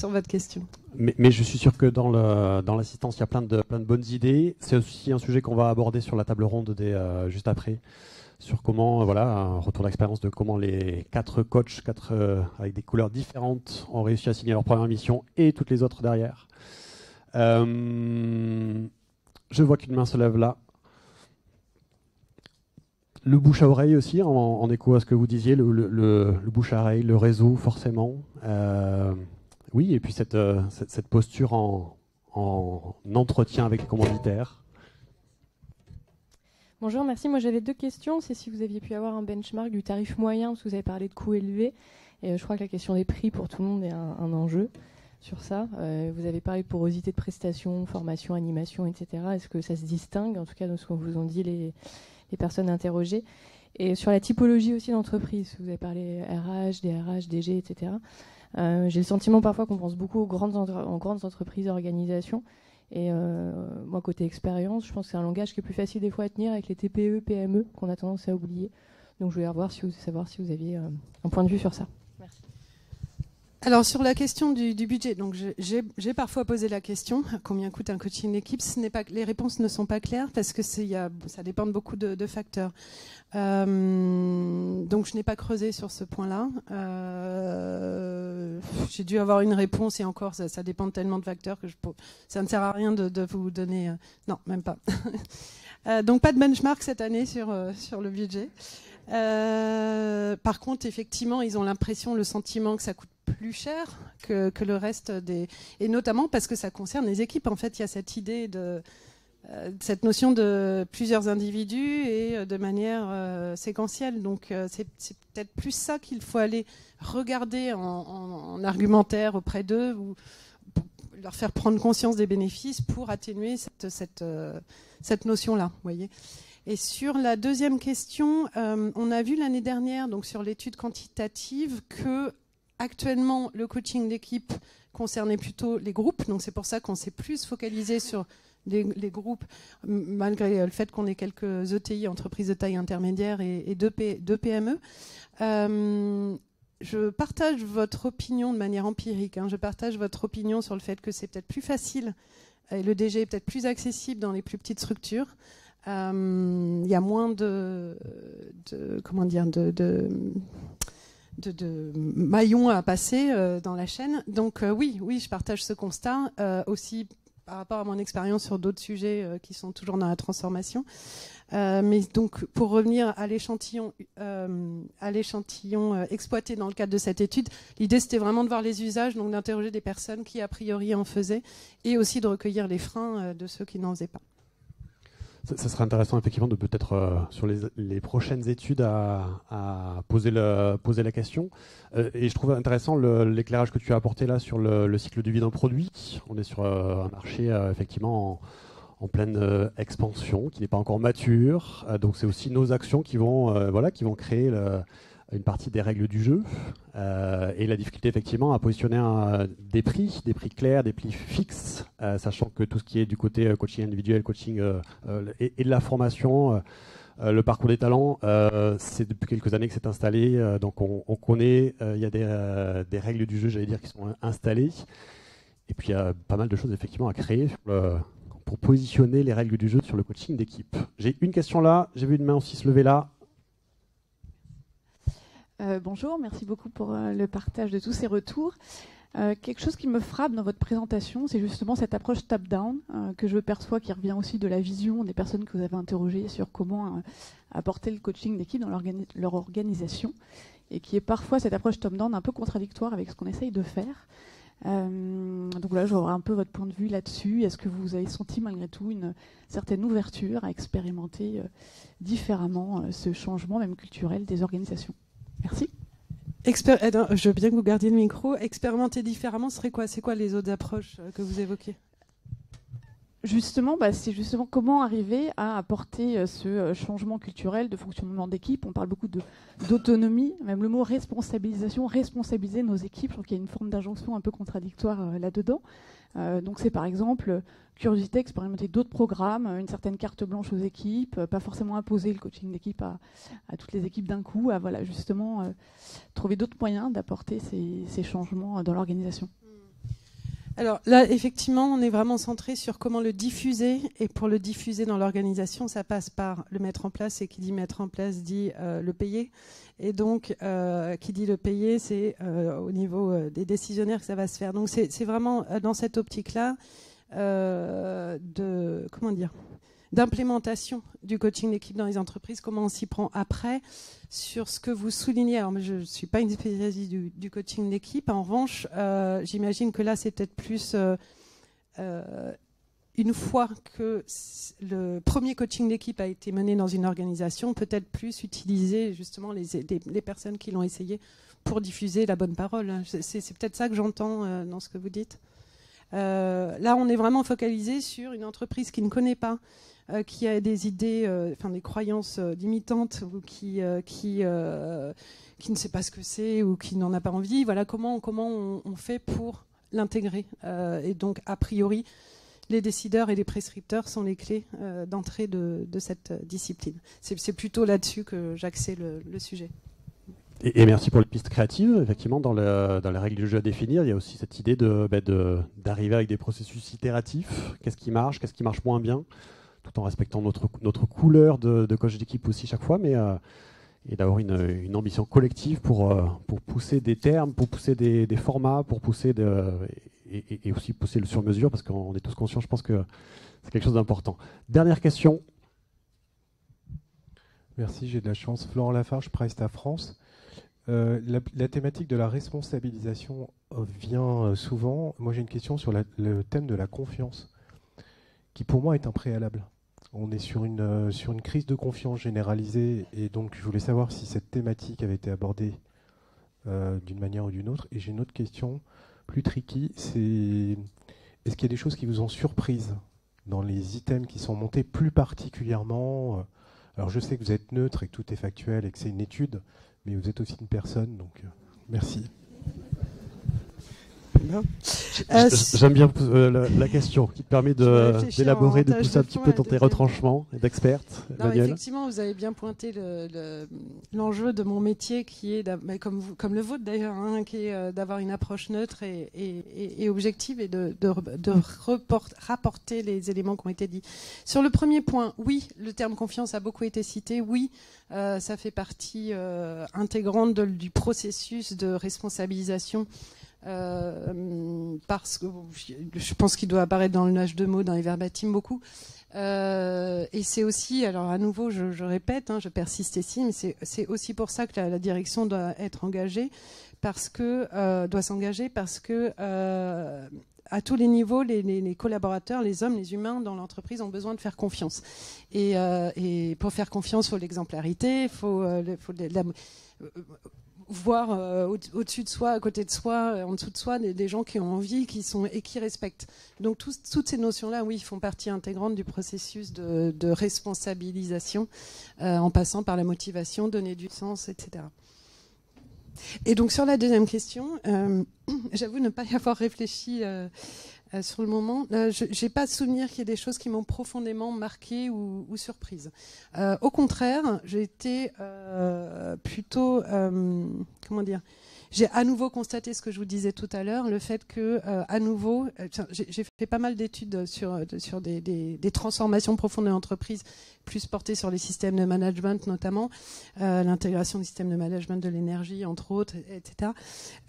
votre question. Mais je suis sûr que dans l'assistance, il y a plein de bonnes idées. C'est aussi un sujet qu'on va aborder sur la table ronde juste après, sur comment, un retour d'expérience de comment les 4 coachs, avec des couleurs différentes, ont réussi à signer leur première mission et toutes les autres derrière. Je vois qu'une main se lève là. Le bouche à oreille aussi, en écho à ce que vous disiez, le bouche à oreille, le réseau forcément. Oui, et puis cette posture en entretien avec les commanditaires. Bonjour, merci. Moi j'avais 2 questions. C'est si vous aviez pu avoir un benchmark du tarif moyen, parce que vous avez parlé de coûts élevés. Et je crois que la question des prix pour tout le monde est un enjeu sur ça. Vous avez parlé de porosité de prestations, formation, animation, etc. Est-ce que ça se distingue, en tout cas de ce qu'on vous ont dit les personnes interrogées? Et sur la typologie aussi d'entreprise, vous avez parlé RH, DRH, DG, etc. J'ai le sentiment parfois qu'on pense beaucoup aux grandes entreprises et organisations. Et moi, côté expérience, je pense que c'est un langage qui est plus facile des fois à tenir avec les TPE, PME, qu'on a tendance à oublier. Donc je voulais savoir si vous aviez un point de vue sur ça. Merci. Alors sur la question du budget, donc j'ai parfois posé la question combien coûte un coaching d'équipe. Les réponses ne sont pas claires parce que ça dépend de beaucoup de facteurs. Donc je n'ai pas creusé sur ce point-là. J'ai dû avoir une réponse et encore ça dépend tellement de facteurs que ça ne sert à rien de vous donner. Non, même pas. Donc pas de benchmark cette année sur le budget. Par contre, effectivement, ils ont le sentiment que ça coûte plus cher que le reste et notamment parce que ça concerne les équipes. En fait, il y a cette idée cette notion de plusieurs individus et de manière séquentielle. Donc, c'est peut-être plus ça qu'il faut aller regarder en argumentaire auprès d'eux ou pour leur faire prendre conscience des bénéfices pour atténuer cette notion-là. Vous voyez. Et sur la deuxième question, on a vu l'année dernière, donc sur l'étude quantitative, que actuellement le coaching d'équipe concernait plutôt les groupes. Donc c'est pour ça qu'on s'est plus focalisé sur les groupes, malgré le fait qu'on ait quelques ETI, entreprises de taille intermédiaire, et deux PME. Je partage votre opinion de manière empirique. Je partage votre opinion sur le fait que c'est peut-être plus facile, et le DG est peut-être plus accessible dans les plus petites structures. Il y a moins de maillons à passer dans la chaîne. Donc oui, je partage ce constat aussi par rapport à mon expérience sur d'autres sujets qui sont toujours dans la transformation. Mais donc pour revenir à l'échantillon exploité dans le cadre de cette étude, l'idée c'était vraiment de voir les usages, donc d'interroger des personnes qui a priori en faisaient et aussi de recueillir les freins de ceux qui n'en faisaient pas. Ça serait intéressant effectivement de peut-être sur les prochaines études à poser la question. Et je trouve intéressant l'éclairage que tu as apporté là sur le cycle de vie d'un produit. On est sur un marché effectivement en pleine expansion, qui n'est pas encore mature. Donc c'est aussi nos actions qui vont créer une partie des règles du jeu. Et la difficulté effectivement à positionner des prix clairs, des prix fixes, sachant que tout ce qui est du côté coaching individuel, coaching et de la formation, le parcours des talents, c'est depuis quelques années que c'est installé. Donc on connaît, il y a des règles du jeu, j'allais dire, qui sont installées. Et puis il y a pas mal de choses effectivement à créer pour positionner les règles du jeu sur le coaching d'équipe. J'ai une question là, j'ai vu une main aussi se lever là. Bonjour, merci beaucoup pour le partage de tous ces retours. Quelque chose qui me frappe dans votre présentation, c'est justement cette approche top-down que je perçois, qui revient aussi de la vision des personnes que vous avez interrogées sur comment apporter le coaching d'équipe dans leur organisation, et qui est parfois cette approche top-down un peu contradictoire avec ce qu'on essaye de faire. Donc là, j'aurais un peu votre point de vue là-dessus. Est-ce que vous avez senti malgré tout une certaine ouverture à expérimenter différemment ce changement, même culturel, des organisations? Merci. Je veux bien que vous gardiez le micro. Expérimenter différemment, ce serait quoi? C'est quoi les autres approches que vous évoquez? Justement, c'est justement comment arriver à apporter ce changement culturel de fonctionnement d'équipe. On parle beaucoup d'autonomie, même le mot responsabilisation, responsabiliser nos équipes. Je trouve qu'il y a une forme d'injonction un peu contradictoire là-dedans. Donc c'est par exemple curiosité, expérimenter d'autres programmes, une certaine carte blanche aux équipes, pas forcément imposer le coaching d'équipe à toutes les équipes d'un coup, à justement trouver d'autres moyens d'apporter ces changements dans l'organisation. Alors là, effectivement, on est vraiment centré sur comment le diffuser. Et pour le diffuser dans l'organisation, ça passe par le mettre en place. Et qui dit mettre en place dit le payer. Et donc, qui dit le payer, c'est au niveau des décisionnaires que ça va se faire. Donc c'est vraiment dans cette optique-là d'implémentation du coaching d'équipe dans les entreprises, comment on s'y prend après. Sur ce que vous soulignez, alors je ne suis pas une spécialiste du coaching d'équipe, en revanche, j'imagine que là c'est peut-être plus une fois que le premier coaching d'équipe a été mené dans une organisation, peut-être plus utiliser justement les personnes qui l'ont essayé pour diffuser la bonne parole. C'est peut-être ça que j'entends dans ce que vous dites. Là, on est vraiment focalisé sur une entreprise qui ne connaît pas, qui a des idées, des croyances limitantes, ou qui ne sait pas ce que c'est ou qui n'en a pas envie. Voilà comment on fait pour l'intégrer. Et donc, a priori, les décideurs et les prescripteurs sont les clés d'entrée de cette discipline. C'est plutôt là-dessus que j'axais le sujet. Et merci pour les pistes créatives. Effectivement, dans les règles du jeu à définir, il y a aussi cette idée d'arriver avec des processus itératifs. Qu'est-ce qui marche moins bien, tout en respectant notre couleur de coach d'équipe aussi chaque fois, mais et d'avoir une ambition collective pour pousser des termes, pour pousser des formats, pour pousser et aussi pousser le sur-mesure, parce qu'on est tous conscients, je pense que c'est quelque chose d'important. Dernière question. Merci, j'ai de la chance. Florent Lafarge, Presta France. La thématique de la responsabilisation vient souvent. Moi, j'ai une question sur le thème de la confiance, qui pour moi est un préalable. On est sur une crise de confiance généralisée, et donc je voulais savoir si cette thématique avait été abordée d'une manière ou d'une autre. Et j'ai une autre question plus tricky, c'est est-ce qu'il y a des choses qui vous ont surprise dans les items qui sont montés plus particulièrement alors je sais que vous êtes neutre et que tout est factuel et que c'est une étude, mais vous êtes aussi une personne, donc merci. J'aime bien la question qui te permet d'élaborer, de pousser un petit peu dans tes retranchements d'experte. Effectivement, vous avez bien pointé l'enjeu de mon métier qui est, comme le vôtre d'ailleurs, qui est d'avoir une approche neutre et objective et de rapporter les éléments qui ont été dits. Sur le premier point, oui, le terme confiance a beaucoup été cité. Oui, ça fait partie intégrante du processus de responsabilisation. Parce que je pense qu'il doit apparaître dans le nuage de mots, dans les verbatim beaucoup. Et c'est aussi, alors à nouveau, je répète, je persiste ici, mais c'est aussi pour ça que la direction doit être engagée, doit s'engager parce que à tous les niveaux, les collaborateurs, les hommes, les humains dans l'entreprise ont besoin de faire confiance. Et pour faire confiance, il faut l'exemplarité, il faut voir au-dessus de soi, à côté de soi, en dessous de soi, des gens qui ont envie, qui respectent. Donc toutes ces notions-là, oui, font partie intégrante du processus de responsabilisation, en passant par la motivation, donner du sens, etc. Et donc sur la deuxième question, j'avoue ne pas y avoir réfléchi sur le moment. Je n'ai pas souvenir qu'il y ait des choses qui m'ont profondément marquée ou surprise. Au contraire, j'ai été plutôt, j'ai à nouveau constaté ce que je vous disais tout à l'heure, le fait que, à nouveau, j'ai fait pas mal d'études sur des transformations profondes de l'entreprise, plus portées sur les systèmes de management notamment, l'intégration du système de management de l'énergie, entre autres, etc.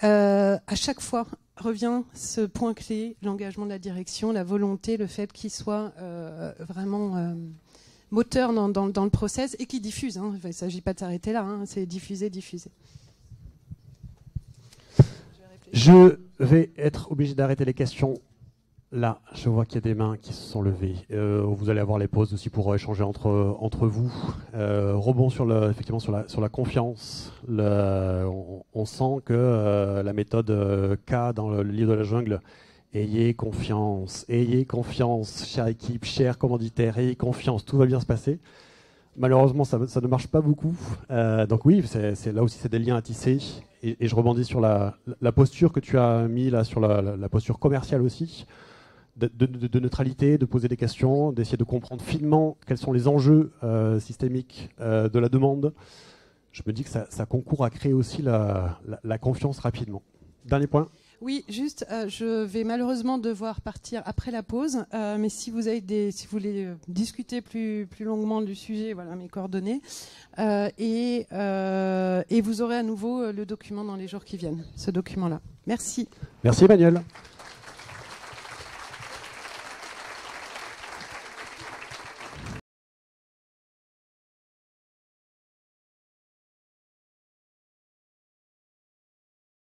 À chaque fois revient ce point clé, l'engagement de la direction, la volonté, le fait qu'il soit vraiment moteur dans le process et qui diffuse. Hein. Il ne s'agit pas de s'arrêter là, hein. C'est diffuser. Je vais être obligé d'arrêter les questions. Là, je vois qu'il y a des mains qui se sont levées. Vous allez avoir les pauses aussi pour échanger entre vous. Rebond effectivement sur la confiance. On sent que la méthode K dans le livre de la jungle, ayez confiance, chère équipe, chers commanditaires, ayez confiance, tout va bien se passer. Malheureusement, ça ne marche pas beaucoup. Donc oui, c'est là aussi, c'est des liens à tisser. Et je rebondis sur la posture que tu as mis là, sur la posture commerciale aussi, de neutralité, de poser des questions, d'essayer de comprendre finement quels sont les enjeux systémiques de la demande. Je me dis que ça concourt à créer aussi la confiance rapidement. Dernier point. Oui, juste, je vais malheureusement devoir partir après la pause, mais si vous voulez discuter plus longuement du sujet, voilà mes coordonnées, et vous aurez à nouveau le document dans les jours qui viennent, ce document-là. Merci. Merci Emmanuel.